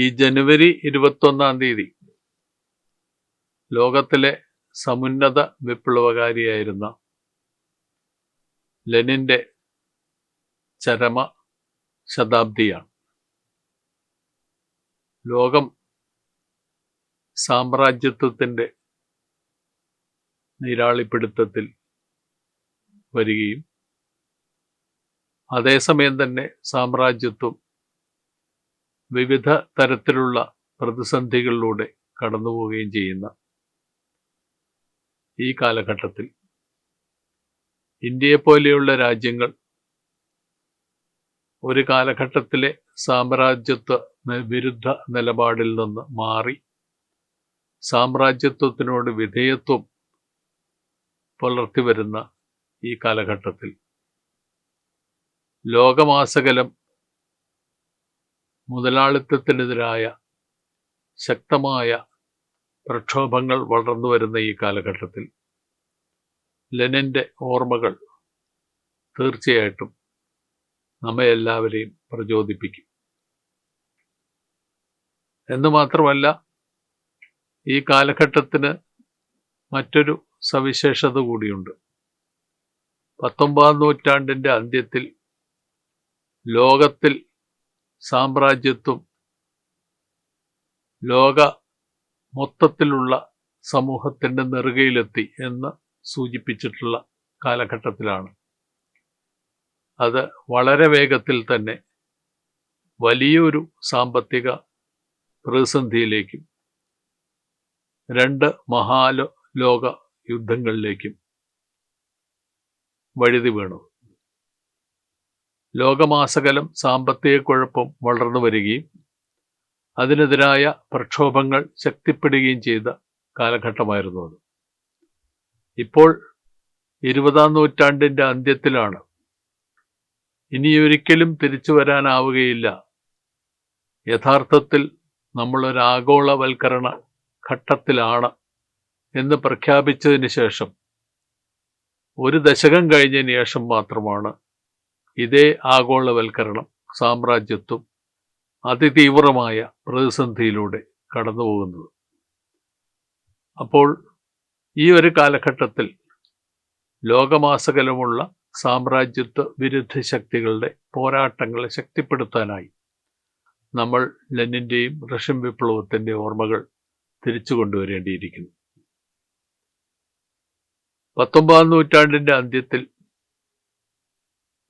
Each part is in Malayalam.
ഈ ജനുവരി 21 ലോകത്തിലെ സമുന്നത വിപ്ലവകാരിയായിരുന്ന ലെനിൻ്റെ ചരമ ശതാബ്ദിയാണ്. ലോകം സാമ്രാജ്യത്വത്തിൻ്റെ നീരാളിപ്പിടുത്തത്തിൽ വരികയും അതേസമയം തന്നെ സാമ്രാജ്യത്വം വിവിധ തരത്തിലുള്ള പ്രതിസന്ധികളിലൂടെ കടന്നുപോവുകയും ചെയ്യുന്ന ഈ കാലഘട്ടത്തിൽ ഇന്ത്യയെപ്പോലെയുള്ള രാജ്യങ്ങൾ ഒരു കാലഘട്ടത്തിലെ സാമ്രാജ്യത്വ വിരുദ്ധ നിലപാടിൽ നിന്ന് മാറി സാമ്രാജ്യത്വത്തിനോട് വിധേയത്വം പുലർത്തി വരുന്ന ഈ കാലഘട്ടത്തിൽ ലോകമാസകലം മുതലാളിത്തത്തിനെതിരായ ശക്തമായ പ്രക്ഷോഭങ്ങൾ വളർന്നു വരുന്ന ഈ കാലഘട്ടത്തിൽ ലെനിൻ്റെ ഓർമ്മകൾ തീർച്ചയായിട്ടും നമ്മെ എല്ലാവരെയും പ്രചോദിപ്പിക്കും. എന്ന് മാത്രമല്ല, ഈ കാലഘട്ടത്തിന് മറ്റൊരു സവിശേഷത കൂടിയുണ്ട്. 19-ാം നൂറ്റാണ്ടിൻ്റെ അന്ത്യത്തിൽ ലോകത്തിൽ സാമ്രാജ്യത്വം ലോക മൊത്തത്തിലുള്ള സമൂഹത്തിൻ്റെ നെറുകയിലെത്തി എന്ന് സൂചിപ്പിച്ചിട്ടുള്ള കാലഘട്ടത്തിലാണ്. അത് വളരെ വേഗത്തിൽ തന്നെ വലിയൊരു സാമ്പത്തിക പ്രതിസന്ധിയിലേക്കും 2 മഹാലോക യുദ്ധങ്ങളിലേക്കും വഴുതി വീണു. ലോകമാസകലം സാമ്പത്തിക കുഴപ്പം വളർന്നു വരികയും അതിനെതിരായ പ്രക്ഷോഭങ്ങൾ ശക്തിപ്പെടുകയും ചെയ്ത കാലഘട്ടമായിരുന്നു അത്. ഇപ്പോൾ 20-ാം നൂറ്റാണ്ടിൻ്റെ അന്ത്യത്തിലാണ്. ഇനിയൊരിക്കലും തിരിച്ചു വരാനാവുകയില്ല. യഥാർത്ഥത്തിൽ നമ്മളൊരാഗോളവൽക്കരണ ഘട്ടത്തിലാണ് എന്ന് പ്രഖ്യാപിച്ചതിന് ശേഷം 1 ദശകം കഴിഞ്ഞതിന് ശേഷം മാത്രമാണ് ഇതേ ആഗോളവൽക്കരണം സാമ്രാജ്യത്വം അതിതീവ്രമായ പ്രതിസന്ധിയിലൂടെ കടന്നു പോകുന്നത്. അപ്പോൾ ഈ ഒരു കാലഘട്ടത്തിൽ ലോകമാസകലമുള്ള സാമ്രാജ്യത്വ വിരുദ്ധ ശക്തികളുടെ പോരാട്ടങ്ങളെ ശക്തിപ്പെടുത്താനായി നമ്മൾ ലെനിൻ്റെയും റഷ്യൻ വിപ്ലവത്തിൻ്റെ ഓർമ്മകൾ തിരിച്ചു കൊണ്ടുവരേണ്ടിയിരിക്കുന്നു. 19-ാം നൂറ്റാണ്ടിൻ്റെ അന്ത്യത്തിൽ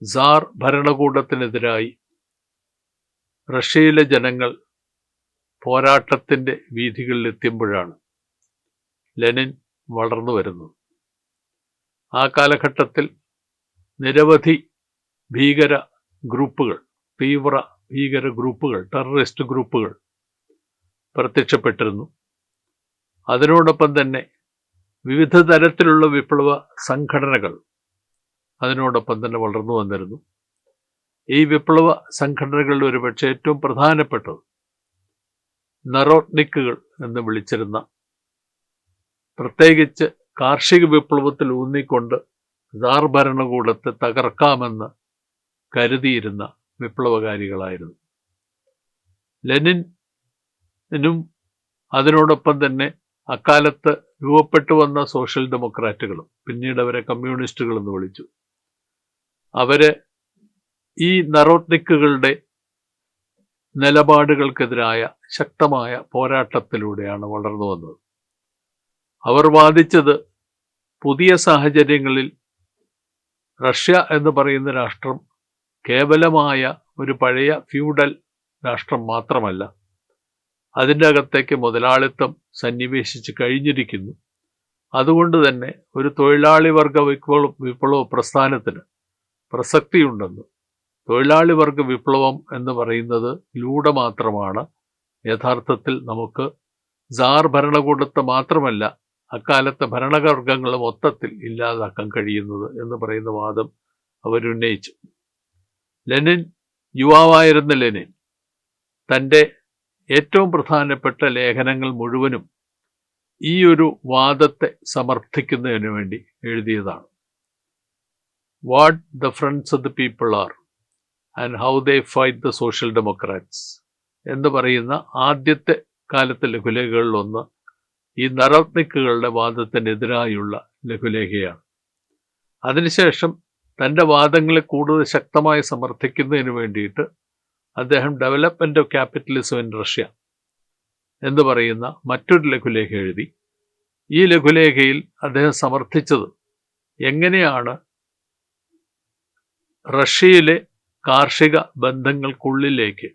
സാർ ഭരണകൂടത്തിനെതിരായി റഷ്യയിലെ ജനങ്ങൾ പോരാട്ടത്തിൻ്റെ വീഥികളിലെത്തുമ്പോഴാണ് ലെനിൻ വളർന്നു വരുന്നത്. ആ കാലഘട്ടത്തിൽ നിരവധി ഭീകര ഗ്രൂപ്പുകൾ, തീവ്ര ഭീകര ഗ്രൂപ്പുകൾ, ടെററിസ്റ്റ് ഗ്രൂപ്പുകൾ പ്രത്യക്ഷപ്പെട്ടിരുന്നു. അതിനോടൊപ്പം തന്നെ വിവിധ തരത്തിലുള്ള വിപ്ലവ സംഘടനകൾ അതിനോടൊപ്പം തന്നെ വളർന്നു വന്നിരുന്നു. ഈ വിപ്ലവ സംഘടനകളിൽ ഒരുപക്ഷെ ഏറ്റവും പ്രധാനപ്പെട്ടത് നറോട്നിക്കുകൾ എന്ന് വിളിച്ചിരുന്ന, പ്രത്യേകിച്ച് കാർഷിക വിപ്ലവത്തിൽ ഊന്നിക്കൊണ്ട് സാർ ഭരണകൂടത്തെ തകർക്കാമെന്ന് കരുതിയിരുന്ന വിപ്ലവകാരികളായിരുന്നു. ലെനിനും അതിനോടൊപ്പം തന്നെ അക്കാലത്ത് രൂപപ്പെട്ടു വന്ന സോഷ്യൽ ഡെമോക്രാറ്റുകളും, പിന്നീട് അവരെ കമ്മ്യൂണിസ്റ്റുകളെന്ന് വിളിച്ചു, അവര് ഈ നറോട്നിക്കുകളുടെ നിലപാടുകൾക്കെതിരായ ശക്തമായ പോരാട്ടത്തിലൂടെയാണ് വളർന്നു വന്നത്. അവർ വാദിച്ചത് പുതിയ സാഹചര്യങ്ങളിൽ റഷ്യ എന്ന് പറയുന്ന രാഷ്ട്രം കേവലമായ ഒരു പഴയ ഫ്യൂഡൽ രാഷ്ട്രം മാത്രമല്ല, അതിൻ്റെ അകത്തേക്ക് മുതലാളിത്തം സന്നിവേശിച്ച് കഴിഞ്ഞിരിക്കുന്നു. അതുകൊണ്ട് തന്നെ ഒരു തൊഴിലാളി വർഗ വിപ്ലവ പ്രസ്ഥാനത്തിന് പ്രസക്തിയുണ്ടെന്ന്, തൊഴിലാളി വർഗ വിപ്ലവം എന്ന് പറയുന്നത് ലൂടെ മാത്രമാണ് യഥാർത്ഥത്തിൽ നമുക്ക് സാർ ഭരണകൂടത്തെ മാത്രമല്ല അക്കാലത്തെ ഭരണവർഗങ്ങൾ മൊത്തത്തിൽ ഇല്ലാതാക്കാൻ കഴിയുന്നത് എന്ന് പറയുന്ന വാദം അവരുന്നയിച്ചു. ലെനിൻ, യുവാവായിരുന്ന ലെനിൻ തൻ്റെ ഏറ്റവും പ്രധാനപ്പെട്ട ലേഖനങ്ങൾ മുഴുവനും ഈ ഒരു വാദത്തെ സമർത്ഥിക്കുന്നതിന് വേണ്ടി എഴുതിയതാണ്. What the friends of the people are and how they fight the social democrats എന്ന് പറയുന്ന ആദ്യത്തെ കാലത്തെ ലഘുലേഖകളിലൊന്ന് ഈ നറോത്നിക്കുകളുടെ വാദത്തിനെതിരായുള്ള ലഘുലേഖയാണ്. അതിനുശേഷം തൻ്റെ വാദങ്ങളെ കൂടുതൽ ശക്തമായി സമർത്ഥിക്കുന്നതിന് വേണ്ടിയിട്ട് അദ്ദേഹം development of capitalism in Russia എന്ന് പറയുന്ന മറ്റൊരു ലഘുലേഖ എഴുതി. ഈ ലഘുലേഖയിൽ അദ്ദേഹം സമർത്ഥിച്ചത് എങ്ങനെയാണ് റഷ്യയിലെ കാർഷിക ബന്ധങ്ങൾക്കുള്ളിലേക്ക്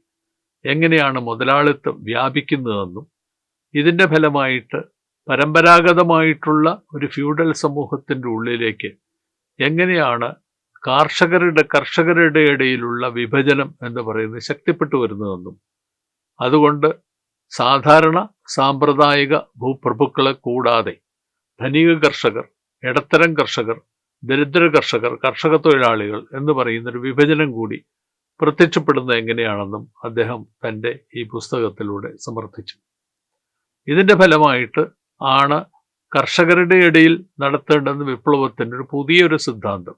എങ്ങനെയാണ് മുതലാളിത്തം വ്യാപിക്കുന്നതെന്നും ഇതിൻ്റെ ഫലമായിട്ട് പരമ്പരാഗതമായിട്ടുള്ള ഒരു ഫ്യൂഡൽ സമൂഹത്തിൻ്റെ ഉള്ളിലേക്ക് എങ്ങനെയാണ് കർഷകരുടെ ഇടയിലുള്ള വിഭജനം എന്ന് പറയുന്നത് ശക്തിപ്പെട്ടു വരുന്നതെന്നും അതുകൊണ്ട് സാധാരണ സാമ്പ്രദായിക ഭൂപ്രഭുക്കളെ കൂടാതെ ധനിക കർഷകർ, ഇടത്തരം കർഷകർ, ദരിദ്ര കർഷകർ, കർഷക തൊഴിലാളികൾ എന്ന് പറയുന്നൊരു വിഭജനം കൂടി പ്രത്യക്ഷപ്പെടുന്നത് എങ്ങനെയാണെന്നും അദ്ദേഹം തൻ്റെ ഈ പുസ്തകത്തിലൂടെ സമർത്ഥിച്ചു. ഇതിൻ്റെ ഫലമായിട്ട് ആണ് കർഷകരുടെ ഇടയിൽ നടത്തേണ്ടുന്ന വിപ്ലവത്തിൻ്റെ ഒരു പുതിയൊരു സിദ്ധാന്തം,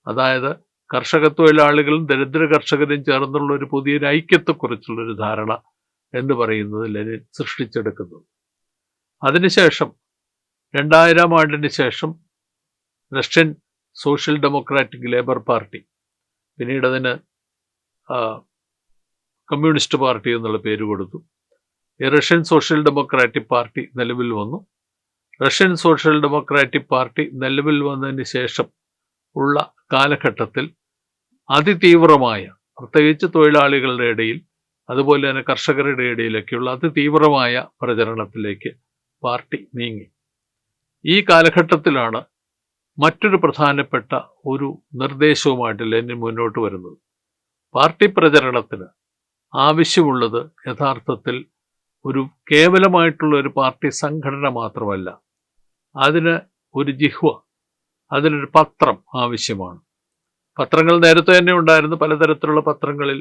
അതായത് കർഷക തൊഴിലാളികളും ദരിദ്ര കർഷകരും ചേർന്നുള്ള ഒരു പുതിയൊരു ഐക്യത്തെക്കുറിച്ചുള്ളൊരു ധാരണ എന്ന് പറയുന്നത് ലെനിൻ സൃഷ്ടിച്ചെടുക്കുന്നു. അതിനുശേഷം 2000 ആണ്ടിന് ശേഷം Russian social democratic labour party, പിന്നീട് അതിന് കമ്മ്യൂണിസ്റ്റ് പാർട്ടി എന്നുള്ള പേര് കൊടുത്തു. ഈ റഷ്യൻ സോഷ്യൽ ഡെമോക്രാറ്റിക് പാർട്ടി നിലവിൽ വന്നു. റഷ്യൻ സോഷ്യൽ ഡെമോക്രാറ്റിക് പാർട്ടി നിലവിൽ വന്നതിന് ശേഷം ഉള്ള കാലഘട്ടത്തിൽ അതിതീവ്രമായ, പ്രത്യേകിച്ച് തൊഴിലാളികളുടെ ഇടയിൽ അതുപോലെ തന്നെ കർഷകരുടെ ഇടയിലൊക്കെയുള്ള അതിതീവ്രമായ പ്രചരണത്തിലേക്ക് പാർട്ടി നീങ്ങി. ഈ കാലഘട്ടത്തിലാണ് മറ്റൊരു പ്രധാനപ്പെട്ട ഒരു നിർദ്ദേശവുമായിട്ട് ലെനിൻ മുന്നോട്ട് വരുന്നത്. പാർട്ടി പ്രചരണത്തിന് ആവശ്യമുള്ളത് യഥാർത്ഥത്തിൽ ഒരു കേവലമായിട്ടുള്ള ഒരു പാർട്ടി സംഘടന മാത്രമല്ല, അതിന് ഒരു ജിഹ്വ, അതിനൊരു പത്രം ആവശ്യമാണ്. പത്രങ്ങൾ നേരത്തെ തന്നെ ഉണ്ടായിരുന്നു. പലതരത്തിലുള്ള പത്രങ്ങളിൽ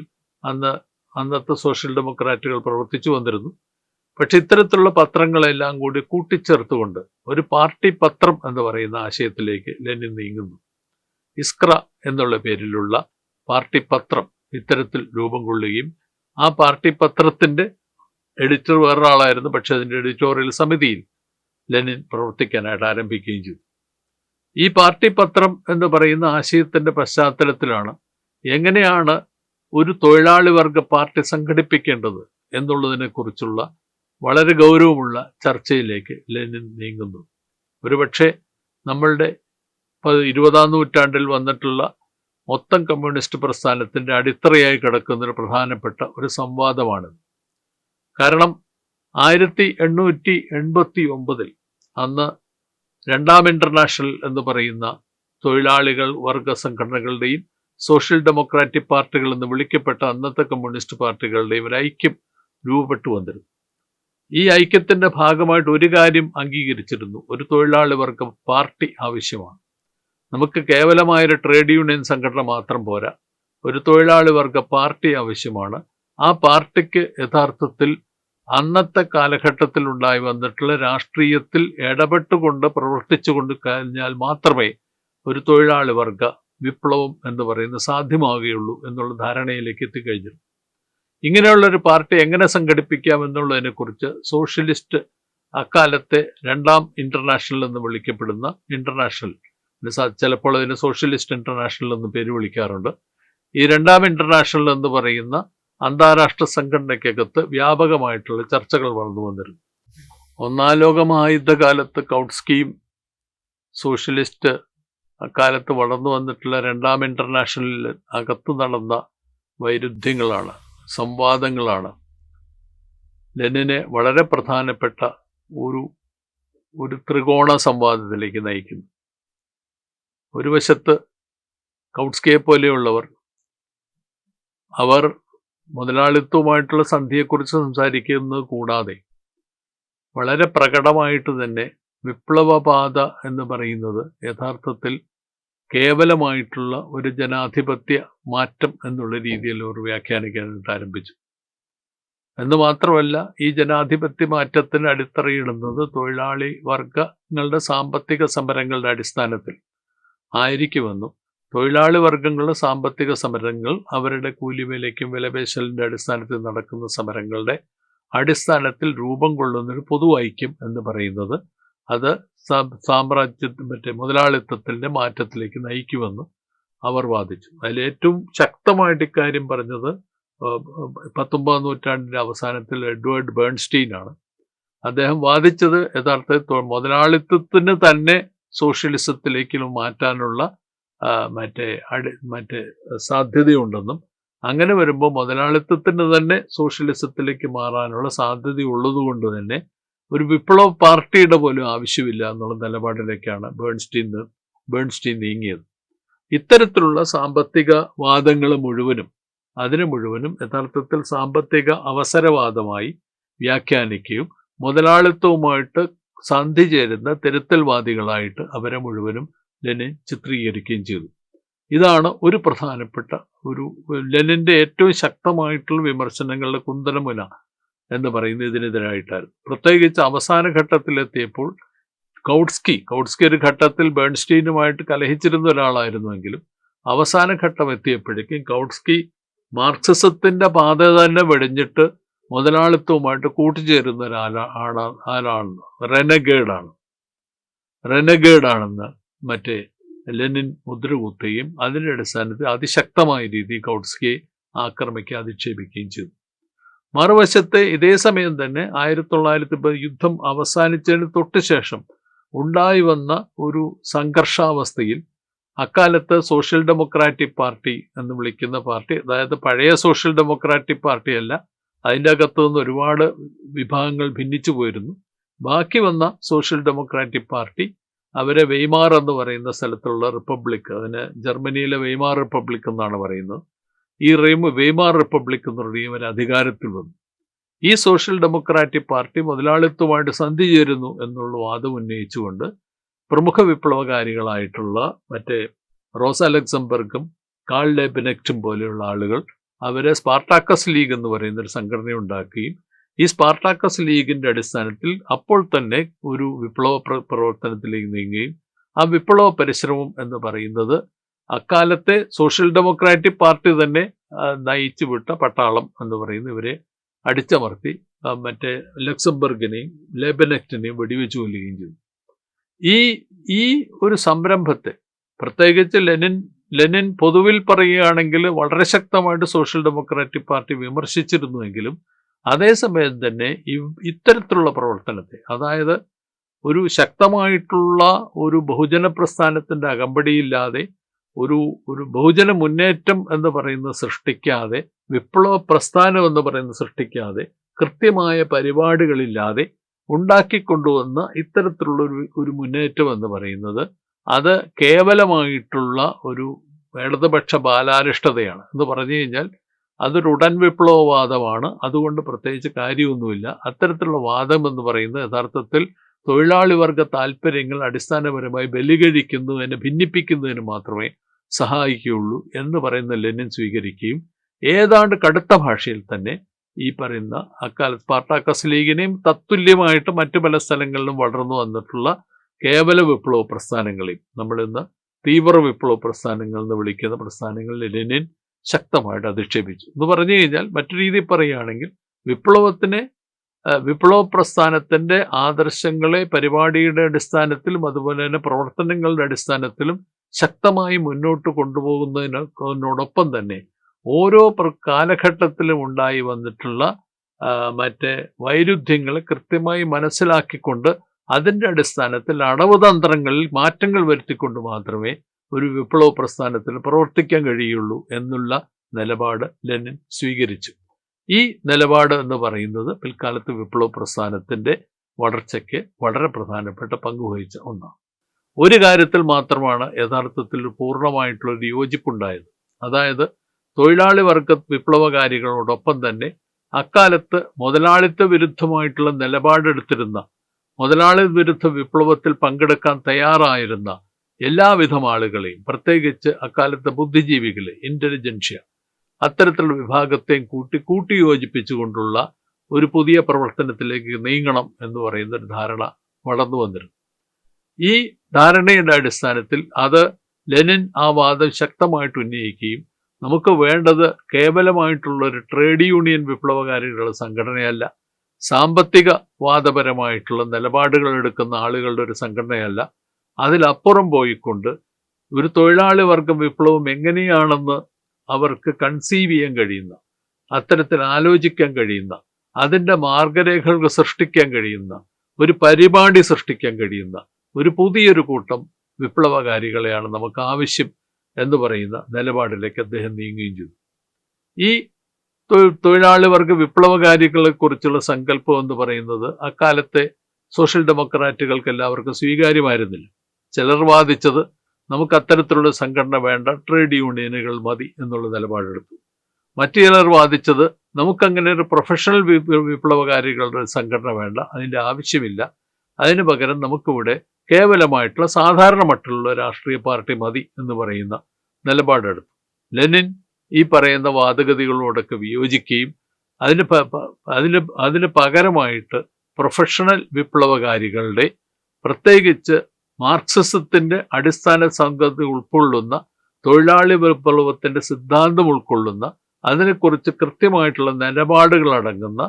അന്നത്തെ സോഷ്യൽ ഡെമോക്രാറ്റുകൾ പ്രവർത്തിച്ചു വന്നിരുന്നു. പക്ഷെ ഇത്തരത്തിലുള്ള പത്രങ്ങളെല്ലാം കൂടി കൂട്ടിച്ചേർത്തുകൊണ്ട് ഒരു പാർട്ടി പത്രം എന്ന് പറയുന്ന ആശയത്തിലേക്ക് ലെനിൻ നീങ്ങുന്നു. ഇസ്ക്ര എന്നുള്ള പേരിലുള്ള പാർട്ടി പത്രം ഇത്തരത്തിൽ രൂപം കൊള്ളുകയും ആ പാർട്ടി പത്രത്തിൻ്റെ എഡിറ്റർ വേറൊരാളായിരുന്നു. പക്ഷെ അതിൻ്റെ എഡിറ്റോറിയൽ സമിതിയിൽ ലെനിൻ പ്രവർത്തിക്കാനായിട്ട് ആരംഭിക്കുകയും ചെയ്തു. ഈ പാർട്ടി പത്രം എന്ന് പറയുന്ന ആശയത്തിൻ്റെ പശ്ചാത്തലത്തിലാണ് എങ്ങനെയാണ് ഒരു തൊഴിലാളി വർഗ പാർട്ടി സംഘടിപ്പിക്കേണ്ടത് എന്നുള്ളതിനെക്കുറിച്ചുള്ള വളരെ ഗൗരവമുള്ള ചർച്ചയിലേക്ക് ലെനിൻ നീങ്ങുന്നു. ഒരുപക്ഷെ നമ്മളുടെ 20-ാം നൂറ്റാണ്ടിൽ വന്നിട്ടുള്ള മൊത്തം കമ്മ്യൂണിസ്റ്റ് പ്രസ്ഥാനത്തിൻ്റെ അടിത്തറയായി കിടക്കുന്നൊരു പ്രധാനപ്പെട്ട ഒരു സംവാദമാണ്. കാരണം 1889 അന്ന് രണ്ടാം ഇന്റർനാഷണൽ എന്ന് പറയുന്ന തൊഴിലാളികൾ വർഗ സംഘടനകളുടെയും സോഷ്യൽ ഡെമോക്രാറ്റിക് പാർട്ടികൾ എന്ന് വിളിക്കപ്പെട്ട അന്നത്തെ കമ്മ്യൂണിസ്റ്റ് പാർട്ടികളുടെയും ഒരു ഐക്യം രൂപപ്പെട്ടു വന്നിരുന്നു. ഈ ഐക്യത്തിൻ്റെ ഭാഗമായിട്ട് ഒരു കാര്യം അംഗീകരിച്ചിരുന്നു: ഒരു തൊഴിലാളി വർഗ പാർട്ടി ആവശ്യമാണ്. നമുക്ക് കേവലമായൊരു ട്രേഡ് യൂണിയൻ സംഘടന മാത്രം പോരാ, ഒരു തൊഴിലാളി വർഗ പാർട്ടി ആവശ്യമാണ്. ആ പാർട്ടിക്ക് യഥാർത്ഥത്തിൽ അന്നത്തെ കാലഘട്ടത്തിൽ ഉണ്ടായി വന്നിട്ടുള്ള രാഷ്ട്രീയത്തിൽ ഇടപെട്ടുകൊണ്ട് പ്രവർത്തിച്ചുകൊണ്ട് കഴിഞ്ഞാൽ മാത്രമേ ഒരു തൊഴിലാളി വർഗ വിപ്ലവം എന്ന് പറയുന്നത് സാധ്യമാവുകയുള്ളൂ എന്നുള്ള ധാരണയിലേക്ക് എത്തിക്കഴിഞ്ഞു. ഇങ്ങനെയുള്ളൊരു പാർട്ടി എങ്ങനെ സംഘടിപ്പിക്കാം എന്നുള്ളതിനെക്കുറിച്ച് സോഷ്യലിസ്റ്റ്, അക്കാലത്തെ രണ്ടാം ഇന്റർനാഷണൽ എന്ന് വിളിക്കപ്പെടുന്ന ഇന്റർനാഷണൽ, ചിലപ്പോൾ അതിന് സോഷ്യലിസ്റ്റ് ഇന്റർനാഷണൽ എന്ന് പേര് വിളിക്കാറുണ്ട്, ഈ രണ്ടാം ഇന്റർനാഷണൽ എന്ന് പറയുന്ന അന്താരാഷ്ട്ര സംഘടനയ്ക്കകത്ത് വ്യാപകമായിട്ടുള്ള ചർച്ചകൾ വളർന്നു വന്നിരുന്നു. ഒന്നാം ലോക മഹായുദ്ധകാലത്ത് കൗട്സ്കിയും സോഷ്യലിസ്റ്റ് അക്കാലത്ത് വളർന്നു വന്നിട്ടുള്ള രണ്ടാം ഇന്റർനാഷണലിൽ അകത്ത് നടന്ന വൈരുദ്ധ്യങ്ങളാണ്, സംവാദങ്ങളാണ് ലെനിനെ വളരെ പ്രധാനപ്പെട്ട ഒരു ത്രികോണ സംവാദത്തിലേക്ക് നയിക്കുന്നു. ഒരു വശത്ത് കൗട്സ്കിയെ പോലെയുള്ളവർ, അവർ മുതലാളിത്തവുമായിട്ടുള്ള സന്ധിയെക്കുറിച്ച് സംസാരിക്കുന്നത് കൂടാതെ വളരെ പ്രകടമായിട്ട് തന്നെ വിപ്ലവപാത എന്ന് പറയുന്നത് യഥാർത്ഥത്തിൽ കേവലമായിട്ടുള്ള ഒരു ജനാധിപത്യ മാറ്റം എന്നുള്ള രീതിയിൽ അവർ വ്യാഖ്യാനിക്കാനായിട്ട് ആരംഭിച്ചു. എന്ന് മാത്രമല്ല, ഈ ജനാധിപത്യ മാറ്റത്തിന് അടിത്തറയിടുന്നത് തൊഴിലാളി വർഗങ്ങളുടെ സാമ്പത്തിക സമരങ്ങളുടെ അടിസ്ഥാനത്തിൽ ആയിരിക്കുമെന്നും തൊഴിലാളി വർഗങ്ങളുടെ സാമ്പത്തിക സമരങ്ങൾ, അവരുടെ കൂലിവിലയ്ക്കും വിലപേശലിൻ്റെ അടിസ്ഥാനത്തിൽ നടക്കുന്ന സമരങ്ങളുടെ അടിസ്ഥാനത്തിൽ രൂപം കൊള്ളുന്നൊരു പൊതു ഐക്യം എന്ന് പറയുന്നത് അത് മുതലാളിത്തത്തിൻ്റെ മാറ്റത്തിലേക്ക് നയിക്കുമെന്ന് അവർ വാദിച്ചു. അതിൽ ഏറ്റവും ശക്തമായിട്ട് ഇക്കാര്യം പറഞ്ഞത് 19ാം നൂറ്റാണ്ടിൻ്റെ അവസാനത്തിൽ എഡ്വേർഡ് ബേൺസ്റ്റീൻ ആണ്. അദ്ദേഹം വാദിച്ചത് യഥാർത്ഥത്തിൽ മുതലാളിത്തത്തിന് തന്നെ സോഷ്യലിസത്തിലേക്ക് മാറ്റാനുള്ള മറ്റേ സാധ്യതയുണ്ടെന്നും, അങ്ങനെ വരുമ്പോൾ മുതലാളിത്തത്തിന് തന്നെ സോഷ്യലിസത്തിലേക്ക് മാറാനുള്ള സാധ്യതയുള്ളതുകൊണ്ട് തന്നെ ഒരു വിപ്ലവ പാർട്ടിയുടെ പോലും ആവശ്യമില്ല എന്നുള്ള നിലപാടിലേക്കാണ് ബേൺസ്റ്റീൻ നീങ്ങിയത്. ഇത്തരത്തിലുള്ള സാമ്പത്തിക വാദങ്ങൾ മുഴുവനും യഥാർത്ഥത്തിൽ സാമ്പത്തിക അവസരവാദമായി വ്യാഖ്യാനിക്കുകയും മുതലാളിത്തവുമായിട്ട് സന്ധി ചേരുന്ന തിരുത്തൽവാദികളായിട്ട് അവരെ മുഴുവനും ലെനിൻ ചിത്രീകരിക്കുകയും ചെയ്തു. ഇതാണ് ഒരു പ്രധാനപ്പെട്ട ലെനിൻ്റെ ഏറ്റവും ശക്തമായിട്ടുള്ള വിമർശനങ്ങളുടെ കുന്തലമുന എന്ന് പറയുന്നത് ഇതിനെതിരായിട്ടായിരുന്നു. പ്രത്യേകിച്ച് അവസാന ഘട്ടത്തിലെത്തിയപ്പോൾ കൗട്സ്കി ഒരു ഘട്ടത്തിൽ ബേൺസ്റ്റീനുമായിട്ട് കലഹിച്ചിരുന്ന ഒരാളായിരുന്നുവെങ്കിലും അവസാന ഘട്ടം എത്തിയപ്പോഴേക്കും കൗട്സ്കി മാർക്സിസത്തിൻ്റെ പാത തന്നെ വെടിഞ്ഞിട്ട് മുതലാളിത്തവുമായിട്ട് കൂട്ടിച്ചേരുന്ന ആളാണ്, റെനഗേഡാണെന്ന് ലെനിൻ മുദ്രകുത്തുകയും അതിൻ്റെ അടിസ്ഥാനത്തിൽ അതിശക്തമായ രീതിയിൽ കൗട്സ്കിയെ ആക്രമിക്കുകയും അധിക്ഷേപിക്കുകയും ചെയ്തു. മറുവശത്ത് ഇതേ സമയം തന്നെ 1910 യുദ്ധം അവസാനിച്ചതിന് തൊട്ട് ശേഷം ഉണ്ടായി വന്ന ഒരു സംഘർഷാവസ്ഥയിൽ അക്കാലത്ത് സോഷ്യൽ ഡെമോക്രാറ്റിക് പാർട്ടി എന്ന് വിളിക്കുന്ന പാർട്ടി, അതായത് പഴയ സോഷ്യൽ ഡെമോക്രാറ്റിക് പാർട്ടിയല്ല, അതിൻ്റെ അകത്തു നിന്ന് ഒരുപാട് വിഭാഗങ്ങൾ ഭിന്നിച്ചു പോയിരുന്നു. ബാക്കി വന്ന സോഷ്യൽ ഡെമോക്രാറ്റിക് പാർട്ടി അവരെ വെയ്മാർ എന്ന് പറയുന്ന സ്ഥലത്തുള്ള റിപ്പബ്ലിക്, അതിന് ജർമ്മനിയിലെ വെയ്മാർ റിപ്പബ്ലിക് എന്നാണ് പറയുന്നത്, ഈ വെയ്മാർ റിപ്പബ്ലിക് എന്ന് പറയുന്ന ഇവർ അധികാരത്തിൽ വന്നു. ഈ സോഷ്യൽ ഡെമോക്രാറ്റിക് പാർട്ടി മുതലാളിത്തവുമായിട്ട് സന്ധി ചേരുന്നു എന്നുള്ള വാദം ഉന്നയിച്ചുകൊണ്ട് പ്രമുഖ വിപ്ലവകാരികളായിട്ടുള്ള റോസ ലക്സംബർഗും കാൾ ലേബനെക്റ്റും പോലെയുള്ള ആളുകൾ അവരെ സ്പാർട്ടാക്കസ് ലീഗ് എന്ന് പറയുന്ന ഒരു സംഘടന ഉണ്ടാക്കുകയും ഈ സ്പാർട്ടാക്കസ് ലീഗിൻ്റെ അടിസ്ഥാനത്തിൽ അപ്പോൾ തന്നെ ഒരു വിപ്ലവ പ്രവർത്തനത്തിലേക്ക് നീങ്ങുകയും ആ വിപ്ലവ പരിശ്രമം എന്ന് പറയുന്നത് അക്കാലത്തെ സോഷ്യൽ ഡെമോക്രാറ്റിക് പാർട്ടി തന്നെ നയിച്ചു വിട്ട പട്ടാളം എന്ന് പറയുന്ന ഇവരെ അടിച്ചമർത്തി ലക്സംബർഗിനെയും ലേബനെക്റ്റിനെയും വെടിവെച്ച് കൊല്ലുകയും ചെയ്തു. ഈ ഒരു സംരംഭത്തെ പ്രത്യേകിച്ച് ലെനിൻ പൊതുവിൽ പറയുകയാണെങ്കിൽ വളരെ ശക്തമായിട്ട് സോഷ്യൽ ഡെമോക്രാറ്റിക് പാർട്ടി വിമർശിച്ചിരുന്നുവെങ്കിലും അതേസമയം തന്നെ ഇത്തരത്തിലുള്ള പ്രവർത്തനത്തെ, അതായത് ഒരു ശക്തമായിട്ടുള്ള ഒരു ബഹുജന പ്രസ്ഥാനത്തിൻ്റെ അകമ്പടിയില്ലാതെ ഒരു ബഹുജന മുന്നേറ്റം എന്ന് പറയുന്നത് സൃഷ്ടിക്കാതെ, വിപ്ലവ പ്രസ്ഥാനം എന്ന് പറയുന്നത് സൃഷ്ടിക്കാതെ, കൃത്യമായ പരിപാടികളില്ലാതെ ഉണ്ടാക്കിക്കൊണ്ടുവന്ന ഇത്തരത്തിലുള്ള ഒരു മുന്നേറ്റം എന്ന് പറയുന്നത് അത് കേവലമായിട്ടുള്ള ഒരു ഇടതുപക്ഷ ബാലാരിഷ്ടതയാണ് എന്ന് പറഞ്ഞു കഴിഞ്ഞാൽ അതൊരു ഉടൻ വിപ്ലവവാദമാണ്. അതുകൊണ്ട് പ്രത്യേകിച്ച് കാര്യമൊന്നുമില്ല. അത്തരത്തിലുള്ള വാദം എന്ന് പറയുന്നത് യഥാർത്ഥത്തിൽ തൊഴിലാളി വർഗ താല്പര്യങ്ങൾ അടിസ്ഥാനപരമായി ബലികഴിക്കുന്നതിന്, ഭിന്നിപ്പിക്കുന്നതിന് മാത്രമേ സഹായിക്കുകയുള്ളൂ എന്ന് പറയുന്ന ലെനിൻ സ്വീകരിക്കുകയും ഏതാണ്ട് കടുത്ത ഭാഷയിൽ തന്നെ ഈ പറയുന്ന അക്കാലത്ത് സ്പാർട്ടാക്കസ് ലീഗിനെയും തത്തുല്യമായിട്ട് മറ്റു പല സ്ഥലങ്ങളിലും വളർന്നു വന്നിട്ടുള്ള കേവല വിപ്ലവ പ്രസ്ഥാനങ്ങളെയും നമ്മളിന്ന് തീവ്ര വിപ്ലവ പ്രസ്ഥാനങ്ങൾ എന്ന് വിളിക്കുന്ന പ്രസ്ഥാനങ്ങളിൽ ലെനിൻ ശക്തമായിട്ട് അധിക്ഷേപിച്ചു എന്ന് പറഞ്ഞു കഴിഞ്ഞാൽ, മറ്റു രീതിയിൽ പറയുകയാണെങ്കിൽ വിപ്ലവ പ്രസ്ഥാനത്തിൻ്റെ ആദർശങ്ങളെ പരിപാടിയുടെ അടിസ്ഥാനത്തിലും അതുപോലെ തന്നെ പ്രവർത്തനങ്ങളുടെ അടിസ്ഥാനത്തിലും ശക്തമായി മുന്നോട്ട് കൊണ്ടുപോകുന്നതിനോടൊപ്പം തന്നെ ഓരോ കാലഘട്ടത്തിലും ഉണ്ടായി വന്നിട്ടുള്ള വൈരുദ്ധ്യങ്ങളെ കൃത്യമായി മനസ്സിലാക്കിക്കൊണ്ട് അതിൻ്റെ അടിസ്ഥാനത്തിൽ അടവുതന്ത്രങ്ങളിൽ മാറ്റങ്ങൾ വരുത്തിക്കൊണ്ട് മാത്രമേ ഒരു വിപ്ലവ പ്രസ്ഥാനത്തിന് പ്രവർത്തിക്കാൻ കഴിയുള്ളൂ എന്നുള്ള നിലപാട് ലെനിൻ സ്വീകരിച്ചു. ഈ നിലപാട് എന്ന് പറയുന്നത് പിൽക്കാലത്ത് വിപ്ലവ പ്രസ്ഥാനത്തിൻ്റെ വളർച്ചയ്ക്ക് വളരെ പ്രധാനപ്പെട്ട പങ്കുവഹിച്ച ഒന്നാണ്. ഒരു കാര്യത്തിൽ മാത്രമാണ് യഥാർത്ഥത്തിൽ പൂർണ്ണമായിട്ടുള്ളൊരു യോജിപ്പുണ്ടായത്. അതായത് തൊഴിലാളി വർഗ വിപ്ലവകാരികളോടൊപ്പം തന്നെ അക്കാലത്ത് മുതലാളിത്ത വിരുദ്ധമായിട്ടുള്ള നിലപാടെടുത്തിരുന്ന, മുതലാളി വിരുദ്ധ വിപ്ലവത്തിൽ പങ്കെടുക്കാൻ തയ്യാറായിരുന്ന എല്ലാവിധം ആളുകളെയും, പ്രത്യേകിച്ച് അക്കാലത്തെ ബുദ്ധിജീവികളെ, ഇൻ്റലിജൻഷ്യ, അത്തരത്തിലുള്ള വിഭാഗത്തെയും കൂട്ടി യോജിപ്പിച്ചുകൊണ്ടുള്ള ഒരു പുതിയ പ്രവർത്തനത്തിലേക്ക് നീങ്ങണം എന്ന് പറയുന്ന ഒരു ധാരണ വളർന്നു വന്നിരുന്നു. ഈ ധാരണയുടെ അടിസ്ഥാനത്തിൽ അത് ലെനിൻ ആ വാദം ശക്തമായിട്ട് ഉന്നയിക്കുകയും നമുക്ക് വേണ്ടത് കേവലമായിട്ടുള്ള ഒരു ട്രേഡ് യൂണിയൻ വിപ്ലവകാരികളുടെ സംഘടനയല്ല, സാമ്പത്തിക വാദപരമായിട്ടുള്ള നിലപാടുകൾ എടുക്കുന്ന ആളുകളുടെ ഒരു സംഘടനയല്ല, അതിലപ്പുറം പോയിക്കൊണ്ട് ഒരു തൊഴിലാളി വർഗ വിപ്ലവം എങ്ങനെയാണെന്ന് അവർക്ക് കൺസീവ് ചെയ്യാൻ കഴിയുന്ന, അത്തരത്തിൽ ആലോചിക്കാൻ കഴിയുന്ന, അതിൻ്റെ മാർഗരേഖകൾ സൃഷ്ടിക്കാൻ കഴിയുന്ന, ഒരു പരിപാടി സൃഷ്ടിക്കാൻ കഴിയുന്ന ഒരു പുതിയൊരു കൂട്ടം വിപ്ലവകാരികളെയാണ് നമുക്ക് ആവശ്യം എന്ന് പറയുന്ന നിലപാടിലേക്ക് അദ്ദേഹം നീങ്ങുകയും ചെയ്തു. ഈ തൊഴിലാളി വർഗ വിപ്ലവകാരികളെ കുറിച്ചുള്ള സങ്കല്പം എന്ന് പറയുന്നത് അക്കാലത്തെ സോഷ്യൽ ഡെമോക്രാറ്റുകൾക്ക് എല്ലാവർക്കും സ്വീകാര്യമായിരുന്നില്ല. ചിലർ വാദിച്ചത് നമുക്ക് അത്തരത്തിലുള്ള സംഘടന വേണ്ട, ട്രേഡ് യൂണിയനുകൾ മതി എന്നുള്ള നിലപാടെടുത്തു. മറ്റു ചിലർ വാദിച്ചത് നമുക്കങ്ങനെ ഒരു പ്രൊഫഷണൽ വിപ്ലവകാരികളുടെ സംഘടന വേണ്ട, അതിൻ്റെ ആവശ്യമില്ല, അതിന് പകരം നമുക്കിവിടെ കേവലമായിട്ടുള്ള സാധാരണ മട്ടുള്ള രാഷ്ട്രീയ പാർട്ടി മതി എന്ന് പറയുന്ന നിലപാടെടുത്തു. ലെനിൻ ഈ പറയുന്ന വാദഗതികളോടൊക്കെ വിയോജിക്കുകയും അതിന് പകരമായിട്ട് പ്രൊഫഷണൽ വിപ്ലവകാരികളുടെ, പ്രത്യേകിച്ച് മാർക്സിസത്തിൻ്റെ അടിസ്ഥാന സംഗതി ഉൾക്കൊള്ളുന്ന, തൊഴിലാളി വിപ്ലവത്തിൻ്റെ സിദ്ധാന്തം ഉൾക്കൊള്ളുന്ന, അതിനെക്കുറിച്ച് കൃത്യമായിട്ടുള്ള നിലപാടുകൾ അടങ്ങുന്ന,